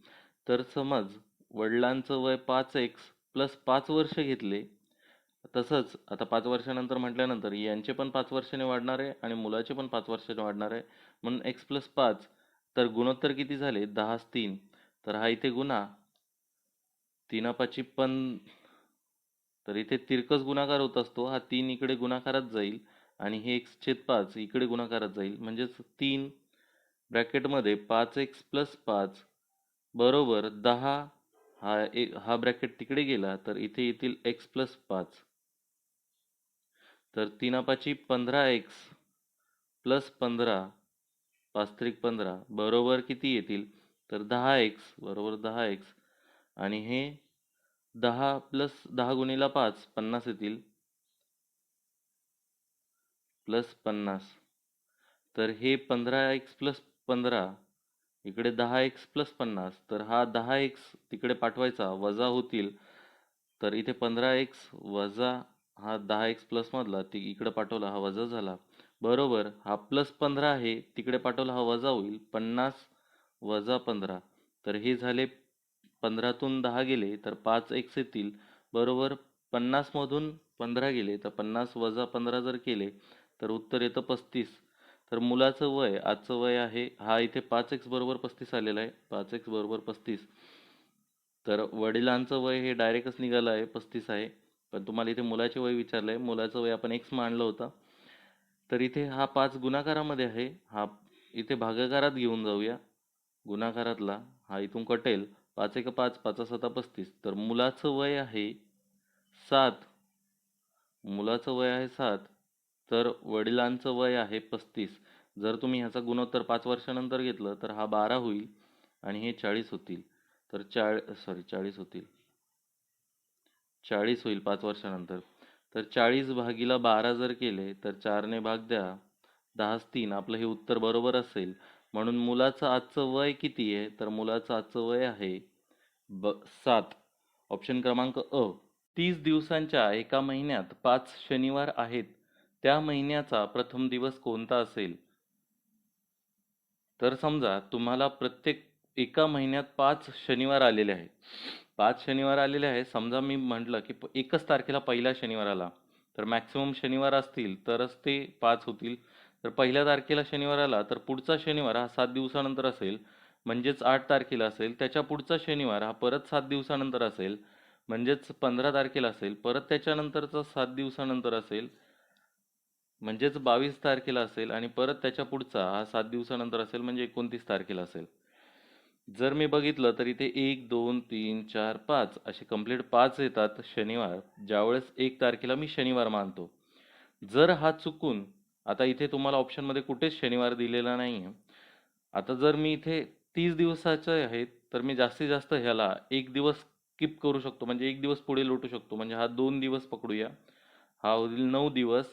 तर समज वडिलांचं वय 5x प्लस 5 वर्ष घेतले. तसंच आता 5 वर्षानंतर म्हटल्यानंतर यांचे पण 5 वर्षाने वाढणार आहे आणि मुलाचे पण 5 वर्षाने वाढणार आहे. म्हणून x प्लस 5 तर गुणोत्तर किती झाले 10 3. तर हा इथे गुणा 3 पण तर इथे तिरकस गुणाकार होत असतो. हा 3 इकडे गुणाकारात जाईल आणि हे x/5 इकडे गुणाकारात जाईल म्हणजेच 3 ब्रॅकेटमध्ये 5x प्लस 5 बरोबर 10. हा ब्रॅकेट तिकडे गेला तर इथे येतील x प्लस 5. तर 3 15x प्लस 15 5 15 बरोबर किती येतील तर 10x बरोबर 10x आणि हे 10 प्लस 10 गुणिला 5 50 येतील प्लस 50. तर हे 15x प्लस 15 इकडे 10x प्लस 50 तर हा 10x तिकडे पाठवायचा वजा होतील. तर इथे 15x वजा हा 10x प्लस मधला इकडे पाठवला हा वजा झाला बरोबर हा प्लस 15 आहे तिकडे पाठवला हा वजा होईल 50 वजा 15. तर हे झाले 15तून 10 गेले तर 5x येतील बरोबर 50 मधून 15 गेले तर 50 वजा 15 जर केले तर उत्तर येतं 35. तर मुलाचं वय आजचं वय आहे हा इथे 5x बरोबर 35 आलेला आहे 5x बरोबर 35. तर वडिलांचं वय हे डायरेक्टच निघालं आहे 35 आहे. पण तुम्हाला इथे मुलाचे वय विचारलंय मुलाचं वय आपण x मानलं होतं तर इथे हा 5 गुणाकारामध्ये आहे, हा इथे भागाकारात घेऊन जाऊया. गुणाकारातला हा इथून कटेल, 5 एक 5, 5 7 35. तर मुलाचं वय आहे 7, मुलाचं वय आहे 7, तर वडिलांचं वय आहे 35. जर तुम्ही ह्याचा गुणोत्तर 5 वर्षानंतर घेतलं तर हा 12 होईल आणि हे 40 होतील. तर 40 होतील, 40 होईल 5 वर्षानंतर. तर 40 भागीला 12 जर केले तर 4 ने भाग द्या, 10 3. आपलं हे उत्तर बरोबर असेल. म्हणून मुलाचं आजचं वय किती आहे? तर मुलाचं आजचं वय आहे 7. ऑप्शन क्रमांक अ. 30 दिवसांच्या एका महिन्यात 5 शनिवार आहेत. त्या महिन्याचा प्रथम दिवस कोणता असेल? तर समजा तुम्हाला प्रत्येक एका महिन्यात 5 शनिवार आलेले आहेत. 5 शनिवार आलेले आहेत. समजा मी म्हटलं की एकच तारखेला पहिला शनिवार आला, तर मॅक्सिमम शनिवार असतील तरच ते 5 होतील. तर पहिल्या तारखेला शनिवार आला तर पुढचा शनिवार हा 7 दिवसानंतर असेल, म्हणजेच 8 तारखेला असेल. त्याच्या पुढचा शनिवार हा परत 7 दिवसानंतर असेल, म्हणजेच 15 तारखेला असेल. परत त्याच्यानंतरचा 7 दिवसानंतर असेल, म्हणजेच 22 तारखेला असेल. आणि परत त्याच्या पुढचा हा 7 दिवसानंतर असेल, म्हणजे 29 तारखेला असेल. जर मी बघितलं तर इथे 1 2 3 4 5 असे कंप्लीट 5 येतात शनिवार, ज्यावेळेस 1 तारखेला मी शनिवार मानतो. जर हा चुकून, आता इथे तुम्हाला ऑप्शनमध्ये कुठेच शनिवार दिलेला नाही आहे. आता जर मी इथे 30 दिवसाचे आहेत तर मी जास्तीत जास्त ह्याला एक दिवस स्किप करू शकतो, म्हणजे एक दिवस पुढे लोटू शकतो. म्हणजे हा 2 दिवस पकडूया, हा होईल 9 दिवस.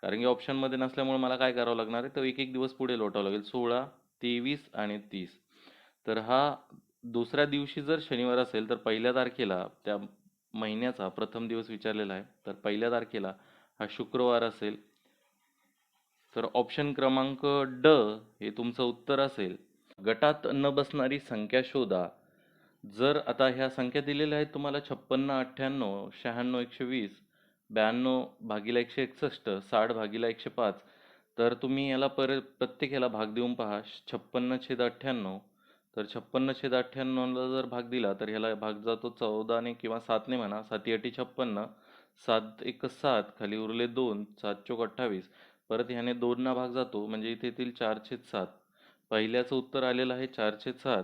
कारण की ऑप्शनमध्ये नसल्यामुळे मला काय करावं लागणार आहे, तर एक एक दिवस पुढे लोटावं लागेल. 16 23 आणि 30. तर हा दुसऱ्या दिवशी जर शनिवार असेल तर पहिल्या तारखेला त्या महिन्याचा प्रथम दिवस विचारलेला आहे, तर पहिल्या तारखेला हा शुक्रवार असेल. तर ऑप्शन क्रमांक ड हे तुमचं उत्तर असेल. गटात न बसणारी संख्या शोधा. जर आता ह्या संख्या दिलेल्या आहेत तुम्हाला 56 98 96 120 92 भागीला 161 60 भागीला 105. तर तुम्ही याला प्रत्येक याला भाग देऊन पहा. 56/98. तर 56/98ला जर भाग दिला तर ह्याला भाग जातो 14ने किंवा 7ने म्हणा. 7 8 56, 7 1 7, खाली उरले 2, 7 चौक 28. परत ह्याने 2 ना भाग जातो, म्हणजे इथे येतील 4/7. पहिल्याचं उत्तर आलेलं आहे 4/7.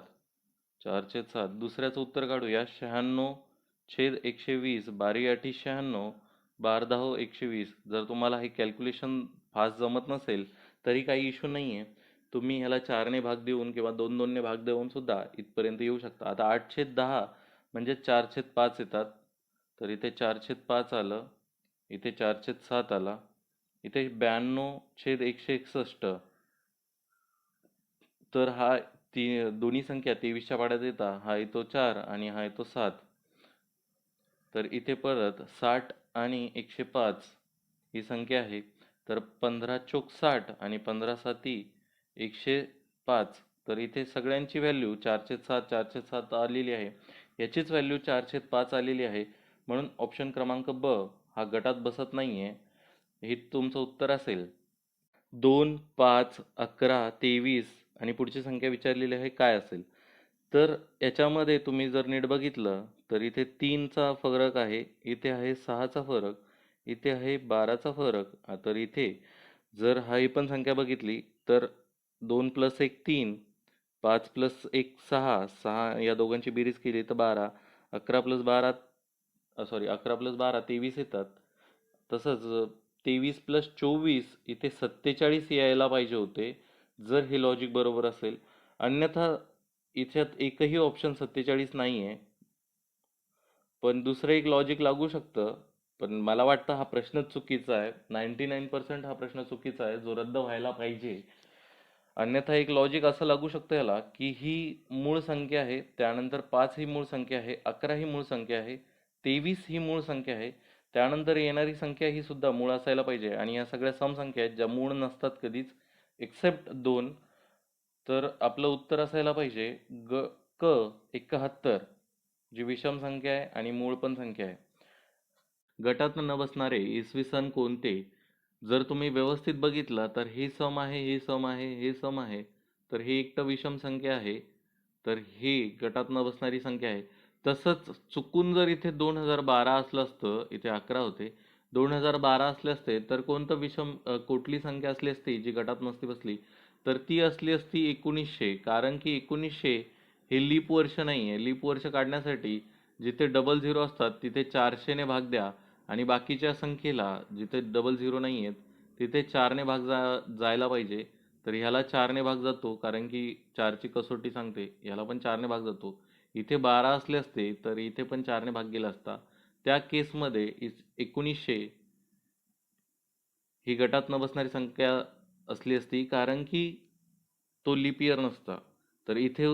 4/7. दुसऱ्याचं उत्तर काढूया. 96/120. 12 8 96, 12 10 120. जर तुम्हाला हे कॅल्क्युलेशन फास्ट जमत नसेल तरी काही इश्यू नाही आहे. तुम्ही ह्याला 4ने भाग देऊन किंवा 2 2ने भाग देऊन सुद्धा इथपर्यंत येऊ शकता. आता 8/10 म्हणजे 4/5 येतात. तर इथे 4/5 आलं, इथे 4/7 आला, इथे 92/161. तर हा दोन्ही संख्या 23च्या पाड्यात येतात. हा येतो 4 आणि हा येतो 7. तर इथे परत 60 आणि 105 ही संख्या आहे. तर 15 चोक 60 आणि 15 साती 105. तर इथे सगळ्यांची व्हॅल्यू 4/7 4/7 आलेली आहे. याचीच व्हॅल्यू 4/5 आलेली आहे. म्हणून ऑप्शन क्रमांक ब हा गटात बसत नाहीये. हे तुमचं उत्तर असेल. 2 5 11 23 आणि पुढची संख्या विचारलेली आहे काय असेल. तर याच्यामध्ये तुम्ही जर नीट बघितलं तर इथे 3चा फरक आहे, इथे आहे 6चा फरक, इथे आहे 12चा फरक. तर इथे जर ही पण संख्या बघितली तर 2 + 1 3, 5 + 1 6, 6 या दोघांची बेरीज केली तर 12, 11 + 12 11 + 12 23 येतात. तसंच 23 + 24 इथे 47 यायला पाहिजे होते, जर हे लॉजिक बरोबर असेल. अन्यथा इथ्यात एकही ऑप्शन 47 नाही आहे. पण दुसरं एक लॉजिक लागू शकतं, पण मला वाटतं हा प्रश्नच चुकीचा आहे. 99% हा प्रश्न चुकीचा आहे, जो रद्द व्हायला पाहिजे. अन्यथा एक लॉजिक असं लागू शकतं याला, की ही मूळ संख्या आहे, त्यानंतर 5 ही मूळ संख्या आहे, 11 ही मूळ संख्या आहे, 23 ही मूळ संख्या आहे, त्यानंतर येणारी संख्या ही सुद्धा मूळ असायला पाहिजे. आणि या सगळ्या सम संख्या आहेत ज्या मूळ नसतात कधीच, एक्सेप्ट 2. तर आपलं उत्तर असायला पाहिजे क 71, जी विषम संख्या आहे आणि मूळ पण संख्या आहे. गटात न बसणारे इसवी सन कोणते? जर तुम्ही व्यवस्थित बघितलं तर हे सम आहे, हे सम आहे, हे सम आहे. तर हे एक तर विषम संख्या आहे, तर हे गटात न बसणारी संख्या आहे. तसंच चुकून जर इथे 2012 असलं असतं, इथे 11 होते, 2012 असले असते तर कोणतं कुठली संख्या असली असती जी गटात नसती बसली, तर ती असली असती 1900. कारण की 1900 हे लीप वर्ष नाही आहे. लीप वर्ष काढण्यासाठी जिथे डबल झिरो असतात तिथे 400ने भाग द्या आणि बाकीच्या संख्येला जिथे डबल झिरो नाही आहेत तिथे 4ने जायला पाहिजे. तर ह्याला 4ने भाग जातो कारण की 4ची कसोटी सांगते. ह्याला पण 4ने भाग जातो. इथे 12 असले असते तर इथे पण 4ने भाग गेला असता. त्या केसमध्ये 1900 ही गटात न बसणारी संख्या असली असती कारण की तो लीप इयर नसता. तर इथे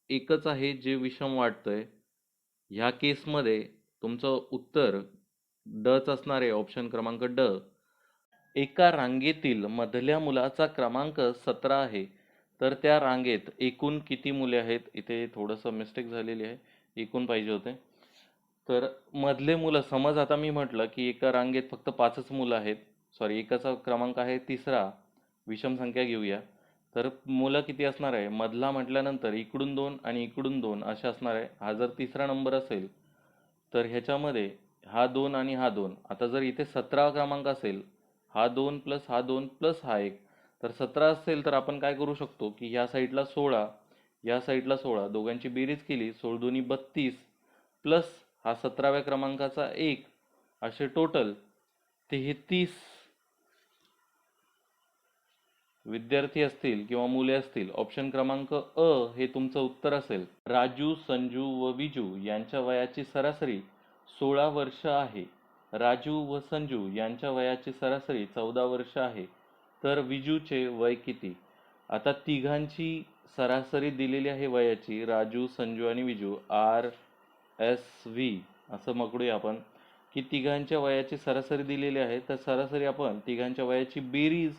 एकच आहे जे विषम वाटतंय. ह्या केसमध्ये तुमचं उत्तर डच असणार आहे, ऑप्शन क्रमांक ड. एका रांगेतील मधल्या मुलाचा क्रमांक 17 आहे, तर त्या रांगेत एकूण किती मुले आहेत? इथे थोडंसं मिस्टेक झालेली आहे, एकूण पाहिजे होते. तर मधले मुलं, समज आता मी म्हटलं की एका रांगेत फक्त 5च मुलं आहेत, सॉरी एकाचा क्रमांक आहे तिसरा, विषम संख्या घेऊया. तर मुलं किती असणार आहे? मधला म्हटल्यानंतर इकडून 2 आणि इकडून 2 असे असणार आहे. हा जर तिसरा नंबर असेल तर ह्याच्यामध्ये हा 2 आणि हा 2. आता जर इथे 17 क्रमांक असेल, हा 2 प्लस हा 2 प्लस हा 1, तर 17 असेल तर आपण काय करू शकतो की ह्या साईडला 16, या साईडला 16, दोघांची बेरीज केली 16 दुनी 32 प्लस हा 17व्या क्रमांकाचा 1, असे टोटल 33 विद्यार्थी असतील किंवा मुले असतील. ऑप्शन क्रमांक अ हे तुमचं उत्तर असेल. राजू, संजू व विजू यांच्या वयाची सरासरी 16 वर्ष आहे. राजू व संजू यांच्या वयाची सरासरी 14 वर्ष आहे. तर विजूचे वय किती? आता तिघांची सरासरी दिलेली आहे वयाची, राजू, संजू आणि विजू, RSV असं पकडूया आपण, की तिघांच्या वयाची सरासरी दिलेली आहे. तर सरासरी आपण तिघांच्या वयाची बेरीज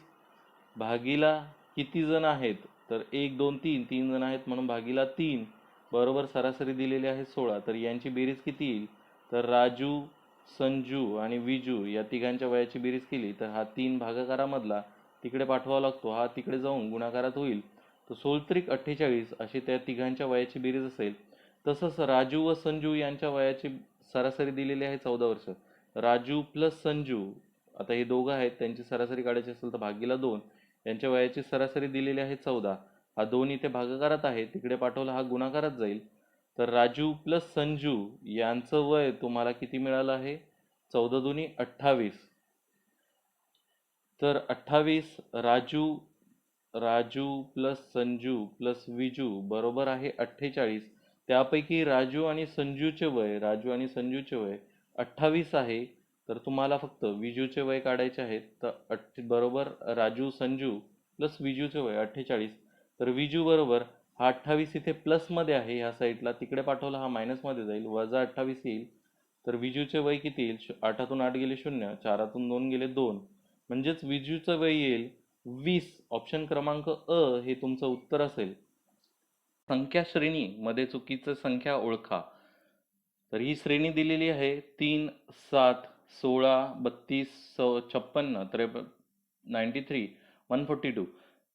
भागीला किती जण आहेत, तर 1 2 3, 3 जण आहेत म्हणून भागीला 3 बरोबर सरासरी दिलेली आहे 16. तर यांची बेरीज किती येईल? तर राजू, संजू आणि विजू या तिघांच्या वयाची बेरीज केली तर हा 3 भागाकारामधला तिकडे पाठवावा लागतो, हा तिकडे जाऊन गुणाकारात होईल. तर 16 48 अशी त्या तिघांच्या वयाची बेरीज असेल. तसंच राजू व संजू यांच्या वयाची सरासरी दिलेली आहे 14 वर्ष. राजू प्लस संजू, आता हे दोघं आहेत, त्यांची सरासरी काढायची असेल तर भागीला 2, यांच्या वयाची सरासरी दिलेली आहे 14. हा 2 इथे भागाकारात आहे, तिकडे पाठवला हा गुणाकारात जाईल. तर राजू प्लस संजू यांचं वय तुम्हाला किती मिळालं आहे? 14 दुनी 28. तर 28 राजू प्लस संजू प्लस विजू बरोबर आहे 48. त्यापैकी राजू आणि संजूचे वय 28 आहे. तर तुम्हाला फक्त विजूचे वय काढायचे आहेत. तर बरोबर राजू संजू प्लस विजूचे वय 48. तर विजू बरोबर हा 28 इथे प्लसमध्ये आहे ह्या साईडला, तिकडे पाठवला हा मायनसमध्ये जाईल, वजा 28 येईल. तर विजूचे वय किती येईल? 8तून 8 गेले 0, 4तून 2 गेले 2, म्हणजेच विजूचं वय येईल 20. ऑप्शन क्रमांक अ हे तुमचं उत्तर असेल. संख्या श्रेणी मध्ये चुकीचं संख्या ओळखा. तर ही श्रेणी दिलेली आहे 3 7 16 32 56 93 142.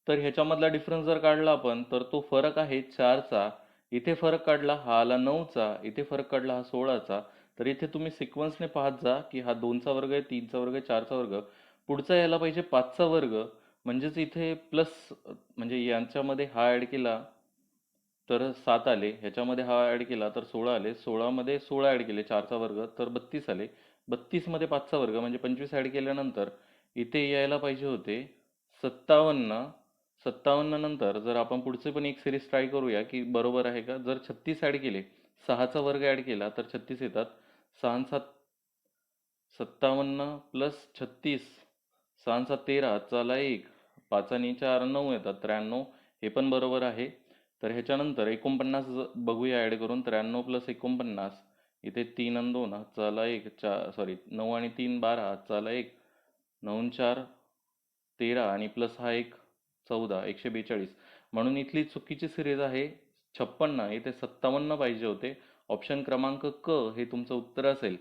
तर ह्याच्यामधला डिफरन्स जर काढला आपण तर तो फरक आहे 4चा. इथे फरक काढला हा आला 9चा, इथे फरक काढला हा 16चा. तर इथे तुम्ही सिक्वन्सने पाहत जा की हा 2चा वर्ग आहे, 3चा वर्ग आहे, 4चा वर्ग, पुढचा यायला पाहिजे 5चा वर्ग. म्हणजेच इथे प्लस, म्हणजे यांच्यामध्ये हा ॲड केला तर 7 आले, ह्याच्यामध्ये हा ॲड केला तर 16 आले, 16मध्ये 16 ॲड केले 4चा वर्ग तर 32 आले, 32मध्ये 5चा वर्ग म्हणजे 25 ॲड केल्यानंतर इथे यायला पाहिजे होते 57. 57 नंतर जर आपण पुढचे पण एक सिरीज ट्राय करूया की बरोबर आहे का. जर 36 ॲड केले, 6चा वर्ग ॲड केला तर 36 येतात. 6 7 57 प्लस 36, 6 7 13, चला 1, 5 आणि 4 9 येतात 93, हे पण बरोबर आहे. तर ह्याच्यानंतर 49 बघूया ॲड करून. 93 प्लस 49, इथे 3 आणि 2 चला 1, 9 आणि 3 12, चला 1, 9 4 13 आणि प्लस हा 1 14, 142. म्हणून इथली चुकीची सिरीज आहे 56. इथे 57 पाहिजे होते. ऑप्शन क्रमांक क हे तुमचं उत्तर असेल.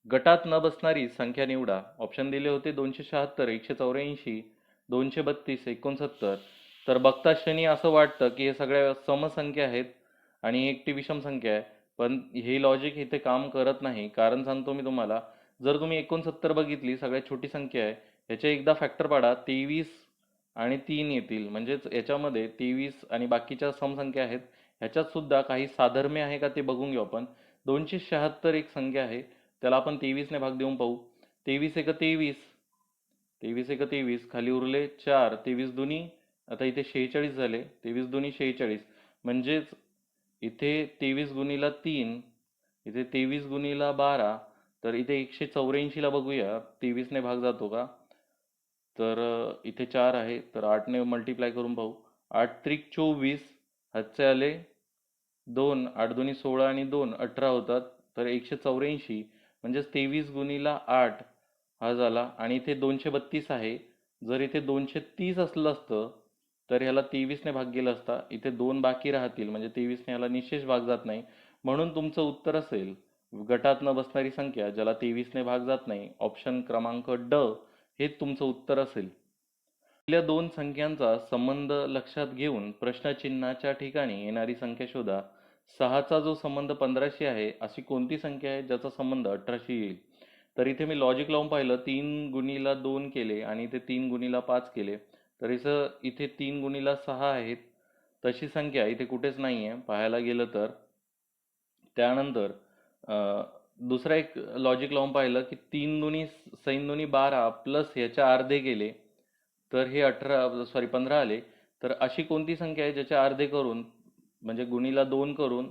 गटात न बसणारी संख्या निवडा. ऑप्शन दिले होते 276, 184, 232, 69. तर बघता क्षणी असं वाटतं की हे सगळ्या समसंख्या आहेत आणि एकटी विषम संख्या आहे, पण हे लॉजिक इथे काम करत नाही. कारण सांगतो मी तुम्हाला, जर तुम्ही 69 बघितली, सगळ्यात छोटी संख्या आहे, ह्याच्या एकदा फॅक्टर पाडा, 23 आणि 3 येतील. म्हणजेच याच्यामध्ये 23 आणि बाकीच्या समसंख्या आहेत, ह्याच्यात सुद्धा काही साधर्म्य आहे का ते बघून घेऊ आपण. 276 एक संख्या आहे, त्याला आपण 23 ने भाग देऊन पाहू. 23 एक 23, 23 एक 23, खाली उरले 4, 23 दुनी, आता इथे 46 झाले, 23 दुनी 46, म्हणजेच इथे 23 गुणीला 3, इथे 23 गुणीला 12, तर इथे 184 ला बघूया 23 ने भाग जातो का. तर इथे 4 आहे, तर 8 ने मल्टिप्लाय करून पाहू. 8 त्रिक 24, हातचे आले 2, 8 दुनी 16 आणि 2 18 होतात, तर 184, म्हणजेच 23 गुणीला 8 हा झाला. आणि इथे 232 आहे, जर इथे 230 असलं असतं तर ह्याला 23 ने भाग गेला असता. इथे 2 बाकी राहतील, म्हणजे 23 ने ह्याला निशेष भाग जात नाही, म्हणून तुमचं उत्तर असेल गटात न बसणारी संख्या ज्याला 23 ने भाग जात नाही, ऑप्शन क्रमांक ड हे तुमचं उत्तर असेल. आपल्या दोन संख्यांचा संबंध लक्षात घेऊन प्रश्नचिन्हाच्या ठिकाणी येणारी संख्या शोधा. 6चा जो संबंध 15शी आहे, अशी कोणती संख्या आहे ज्याचा संबंध 18शी येईल. तर इथे मी लॉजिक लावून पाहिलं, 3 गुणीला 2 केले आणि इथे 3 गुणीला 5 केले, तर इथे 3 गुणीला 6 आहेत, तशी संख्या इथे कुठेच नाही आहे पाहायला गेलं तर. त्यानंतर दुसरा एक लॉजिक लावून पाहिलं की 3 दुनी सैन दुनी 12 प्लस ह्याच्या अर्धे केले तर हे 15 आले. तर अशी कोणती संख्या आहे ज्याच्या अर्धे करून, म्हणजे गुणीला 2 करून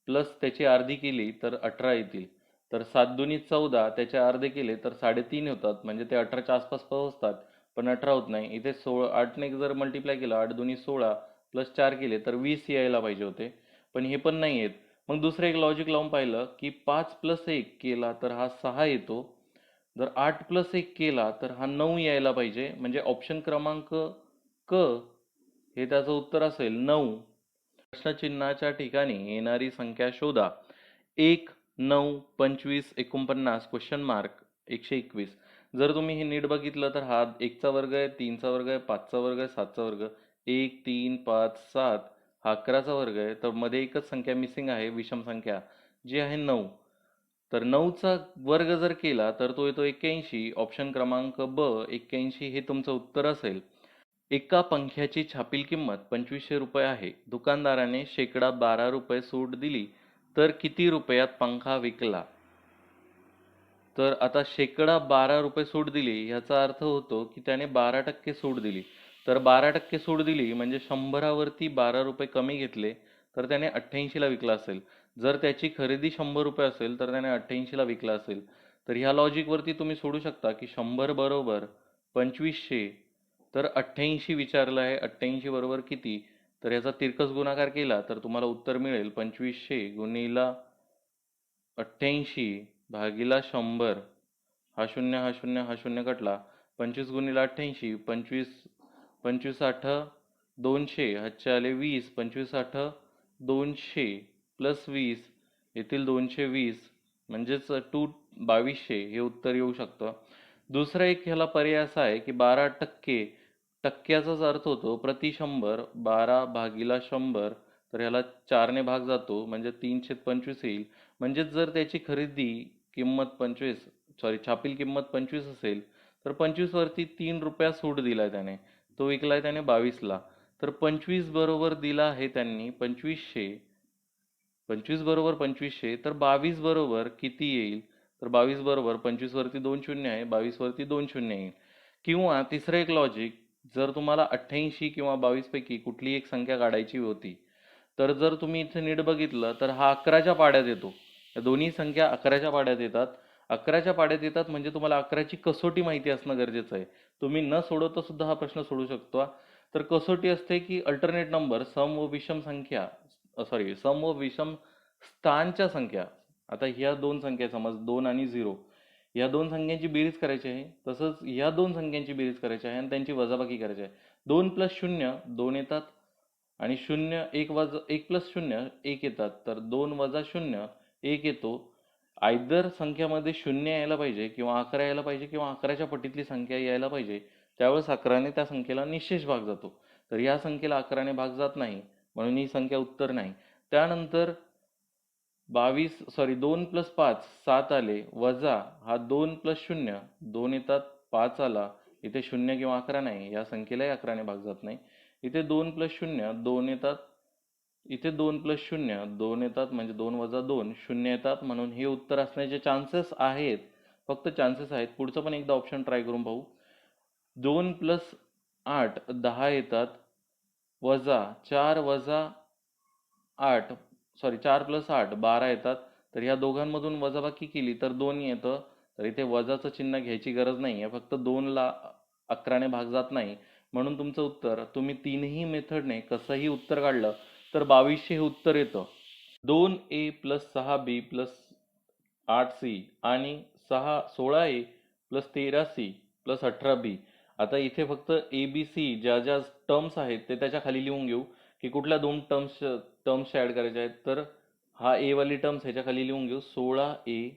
प्लस त्याची अर्धी केली तर 18 येतील. तर 7 दुनी 14, त्याचे अर्धे केले तर 3.5 होतात, म्हणजे ते 18च्या आसपास पोहोचतात, पण 18 होत नाही. इथे 8 ने जर मल्टिप्लाय केलं, 8 दुनी 16 प्लस 4 केले तर 20 यायला पाहिजे होते, पण हे पण नाही येत. मग दुसरं एक लॉजिक लावून पाहिलं की 5 प्लस 1 केला तर हा 6 येतो, जर 8 प्लस 1 केला तर हा 9 यायला पाहिजे, म्हणजे ऑप्शन क्रमांक क हे त्याचं उत्तर असेल 9. प्रश्नचिन्हाच्या ठिकाणी येणारी संख्या शोधा. 1, 9, 25, 49, क्वेश्चन मार्क, 121. जर तुम्ही हे नीट बघितलं तर हा 1चा वर्ग आहे, 3चा वर्ग आहे, 5चा वर्ग आहे, 7चा वर्ग. 1, 3, 5, 7 हा 11चा वर्ग आहे, तर मध्ये एकच संख्या मिसिंग आहे, विषम संख्या, जी आहे 9. तर 9चा वर्ग जर केला तर तो येतो 81. ऑप्शन क्रमांक ब 81 हे तुमचं उत्तर असेल. एका पंख्याची छापील किंमत 2500 रुपये आहे. दुकानदाराने ₹12 सूट दिली तर किती रुपयात पंखा विकला. तर आता ₹12 सूट दिली ह्याचा अर्थ होतो की त्याने 12% सूट दिली. तर 12% सूट दिली म्हणजे 100वरती ₹12 कमी घेतले तर त्याने 88ला विकला असेल. जर त्याची खरेदी ₹100 असेल तर त्याने 88ला विकला असेल. तर ह्या लॉजिकवरती तुम्ही सोडू शकता की 100 बरोबर 2500, तर 88 विचारलं आहे, 88 बरोबर किती, तर याचा तिरकस गुणाकार केला तर तुम्हाला उत्तर मिळेल 2500 गुणिला 88 भागिला 100. हा शून्य हा शून्य हा शून्य कटला. 25 गुणिला 88, 25 25 आठ 200, हातचे आले 20, 25 आठ 200 प्लस 20 येतील 220, म्हणजेच 2200 हे उत्तर येऊ शकतं. दुसरा एक ह्याला पर्याय असा आहे की 12%, टक्क्याचाच अर्थ होतो प्रति 100, 12 भागिला 100, तर ह्याला 4 ने भाग जातो, म्हणजे 3/25 येईल. म्हणजेच जर त्याची खरेदी किंमत 25, छापील किंमत 25 असेल तर 25 वरती ₹3 सूट दिलाय त्याने, तो विकलाय त्याने 22ला. तर 25 बरोबर दिला आहे त्यांनी 2500, 25 बरोबर 2500, तर 22 बरोबर किती येईल, तर 22 बरोबर 25 वरती 2 शून्य आहे, 22 वरती 2 शून्य येईल. किंवा तिसरं एक लॉजिक, जर तुम्हाला 88 किंवा 22 पैकी कुठली एक संख्या काढायची होती, तर जर तुम्ही इथे नीट बघितलं तर हा 11च्या पाड्यात येतो. या दोन्ही संख्या 11च्या पाड्यात येतात. 11च्या पाड्यात येतात म्हणजे तुम्हाला 11ची कसोटी माहिती असणं गरजेचं आहे. तुम्ही न सोडवता सुद्धा हा प्रश्न सोडू शकतो. तर कसोटी असते की अल्टरनेट नंबर, सम व विषम संख्या, सम व विषम स्थानच्या संख्या. आता ह्या दोन संख्या, समज 2 आणि 0, या दोन संख्यांची बेरीज करायची आहे, तसंच ह्या दोन संख्यांची बेरीज करायची आहे आणि त्यांची वजाबाकी करायची आहे. 2 प्लस 0 2 येतात आणि 0 1 प्लस 0 1 येतात, तर 2 वजा 0 1 येतो. आयदर संख्यामध्ये 0 यायला पाहिजे किंवा 11 यायला पाहिजे किंवा 11च्या पटीतली संख्या यायला पाहिजे, त्यावेळेस 11ने त्या संख्येला निशेष भाग जातो. तर या संख्येला 11ने भाग जात नाही, म्हणून ही संख्या उत्तर नाही. त्यानंतर 2 + 5 7 आले, वजा हा 2 + 0 2 येतात, 5 आला, इथे 0 किंवा 11 नाही, या संख्येलाही 11 ने भाग जात नाही. इथे 2 + 0 2 येतात, इथे 2 + 0 2 येतात, म्हणजे 2 - 2 0 येतात, म्हणून हे उत्तर असण्याचे चान्सेस आहेत, फक्त चान्सेस आहेत. पुढचं पण एकदा ऑप्शन ट्राय करून पाहू. 2 + 8 10 येतात, वजा 4 - 8 4 + 8 12 येतात. तर ह्या दोघांमधून वजाबाकी केली तर 2 येतं. तर इथे वजाचं चिन्ह घ्यायची गरज नाही आहे, फक्त 2 ला 11 ने भाग जात नाही, म्हणून तुमचं उत्तर, तुम्ही तीनही मेथडने कसंही उत्तर काढलं तर 2200 हे उत्तर येतं. 2A + 6B + 8C आणि 16A + 13C + 18B. आता इथे फक्त ABC ज्या ज्या टर्म्स आहेत ते त्याच्या खाली लिहून घेऊ, की कुठल्या दोन टर्म्स ॲड करायच्या आहेत. तर हा ए वाली टर्म्स ह्याच्या खाली लिहून घेऊ, 16A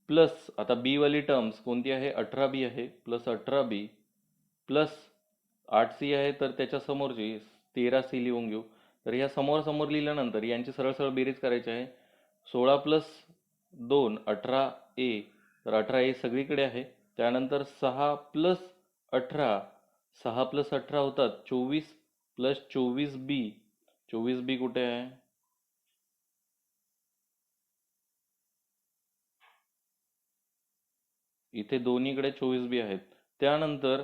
प्लस आता बी वाली टर्म्स कोणती आहे, 18B आहे, प्लस 18B प्लस 8C आहे, तर त्याच्या समोरची 13C लिहून घेऊ. तर ह्या समोर समोर लिहिल्यानंतर यांची सरळ सरळ बेरीज करायची आहे. 16 + 2 18A, तर 18A सगळीकडे आहे. त्यानंतर 6 + 18 6 + 18 होतात 24 प्लस 24B. 24B कुठे आहे, इथे दोन्हीकडे 24B आहेत. त्यानंतर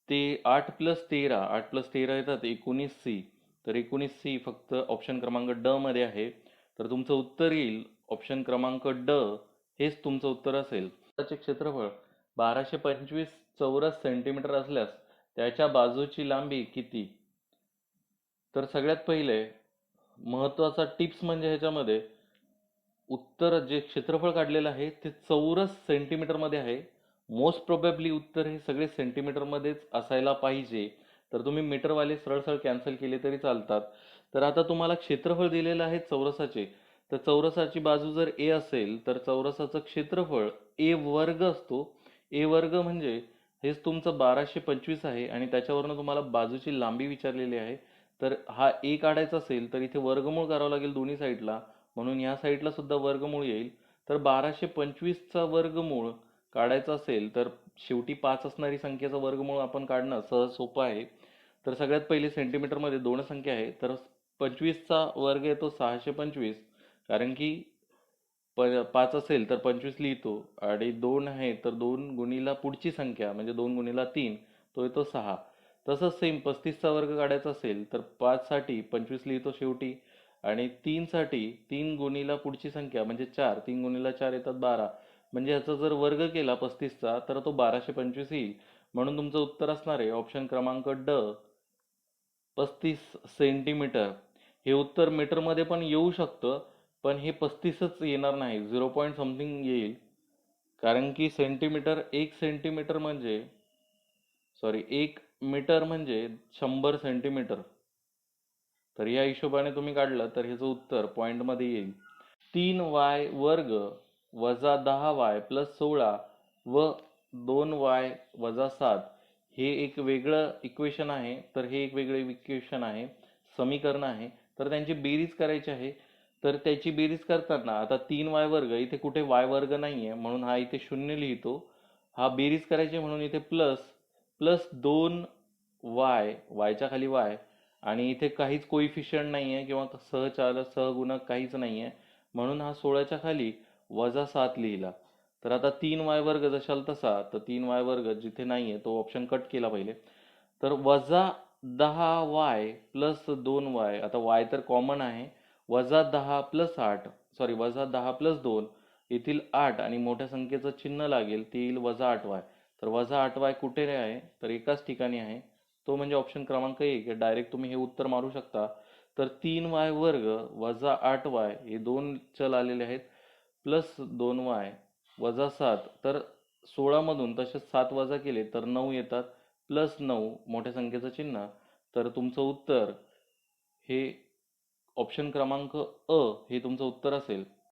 ते 8 + 13 8 + 13 येतात 19C. तर 19C फक्त ऑप्शन क्रमांक ड मध्ये आहे. तर तुमचं उत्तर येईल ऑप्शन क्रमांक ड, हेच तुमचं उत्तर असेल. त्याचे क्षेत्रफळ 1225 चौरस सेंटीमीटर असल्यास त्याच्या बाजूची लांबी किती? तर सगळ्यात पहिले महत्त्वाचा टिप्स म्हणजे ह्याच्यामध्ये उत्तर जे क्षेत्रफळ काढलेलं आहे ते चौरस सेंटीमीटरमध्ये आहे. मोस्ट प्रोबॅबली उत्तर हे सगळे सेंटीमीटरमध्येच असायला पाहिजे. तर तुम्ही मीटरवाले सरळ सरळ कॅन्सल केले तरी चालतात. तर आता तुम्हाला क्षेत्रफळ दिलेलं आहे चौरसाचे. तर चौरसाची बाजू जर ए असेल तर चौरसाचं क्षेत्रफळ ए वर्ग असतो. ए वर्ग म्हणजे हेच तुमचं 1225 आहे आणि त्याच्यावरनं तुम्हाला बाजूची लांबी विचारलेली आहे. तर हा ए काढायचा असेल तर इथे वर्गमूळ करावं लागेल दोन्ही साईडला, म्हणून या साईडला सुद्धा वर्गमूळ येईल. तर 1225चा वर्गमूळ काढायचा असेल तर शेवटी 5 असणारी संख्येचा वर्गमूळ आपण काढणं सहज सोपं आहे. तर सगळ्यात पहिले सेंटीमीटरमध्ये दोन संख्या आहे, तर 25चा वर्ग येतो 625, कारण की 5 असेल तर 25 लिहितो, आणि 2 आहे तर 2 गुणीला पुढची संख्या म्हणजे 2 गुणीला 3 तो येतो 6. तसंच सेम 35चा वर्ग काढायचा असेल तर 5 साठी 25 लिहितो शेवटी, आणि 3 साठी 3 गुणीला पुढची संख्या म्हणजे 4, 3 गुणीला 4 येतात 12. म्हणजे ह्याचा जर वर्ग केला 35चा तर तो 1225 येईल. म्हणून तुमचं उत्तर असणार आहे ऑप्शन क्रमांक ड, 35 सेंटीमीटर. हे उत्तर मीटरमध्ये पण येऊ शकतं, पण हे 35च येणार नाही, 0 पॉईंट समथिंग येईल. कारण की सेंटीमीटर, 1 सेंटीमीटर म्हणजे 1 मीटर म्हणजे 100 सेंटीमीटर. तर या हिशोबाने तुम्ही काढलं तर ह्याचं उत्तर पॉईंटमध्ये येईल. 3y² वजा 10y प्लस 16 व 2y वजा 7 हे एक वेगळं इक्वेशन आहे. तर हे एक वेगळे इक्वेशन आहे, समीकरण आहे. तर त्यांची बेरीज करायची आहे. तर त्याची बेरीज करताना आता 3y² इथे कुठे y² नाही आहे, म्हणून हा इथे 0 लिहितो. हा बेरीज करायची म्हणून इथे प्लस प्लस 2y, yच्या खाली y, आणि इथे काहीच कोइफिशियंट नाही आहे किंवा सहगुणक काहीच नाही आहे, म्हणून हा 16च्या खाली वजा 7 लिहिला. तर आता 3y² जशाल तसा, तर 3y² जिथे नाही आहे तो ऑप्शन कट केला पहिले. तर वजा 10y प्लस 2y, आता y तर कॉमन आहे, वजा 10 प्लस 8 वजा 10 प्लस 2 येथील 8, आणि मोठ्या संख्येचं चिन्ह लागेल ते येईल वजा 8y. तर वजा 8y कुठे आहे, तर एकाच ठिकाणी आहे, तो म्हणजे ऑप्शन क्रमांक 1. डायरेक्ट तुम्ही हे उत्तर मारू शकता. तर 3y² वजा 8y हे दोन चल आलेले आहेत, प्लस 2y वजा 7. तर 16 मधून तसेच 7 वजा केले तर 9 येतात, प्लस 9 मोठ्या संख्येचं चिन्ह. तर तुमचं उत्तर हे ऑप्शन क्रमांक अ हे तुमचं उत्तर असेल.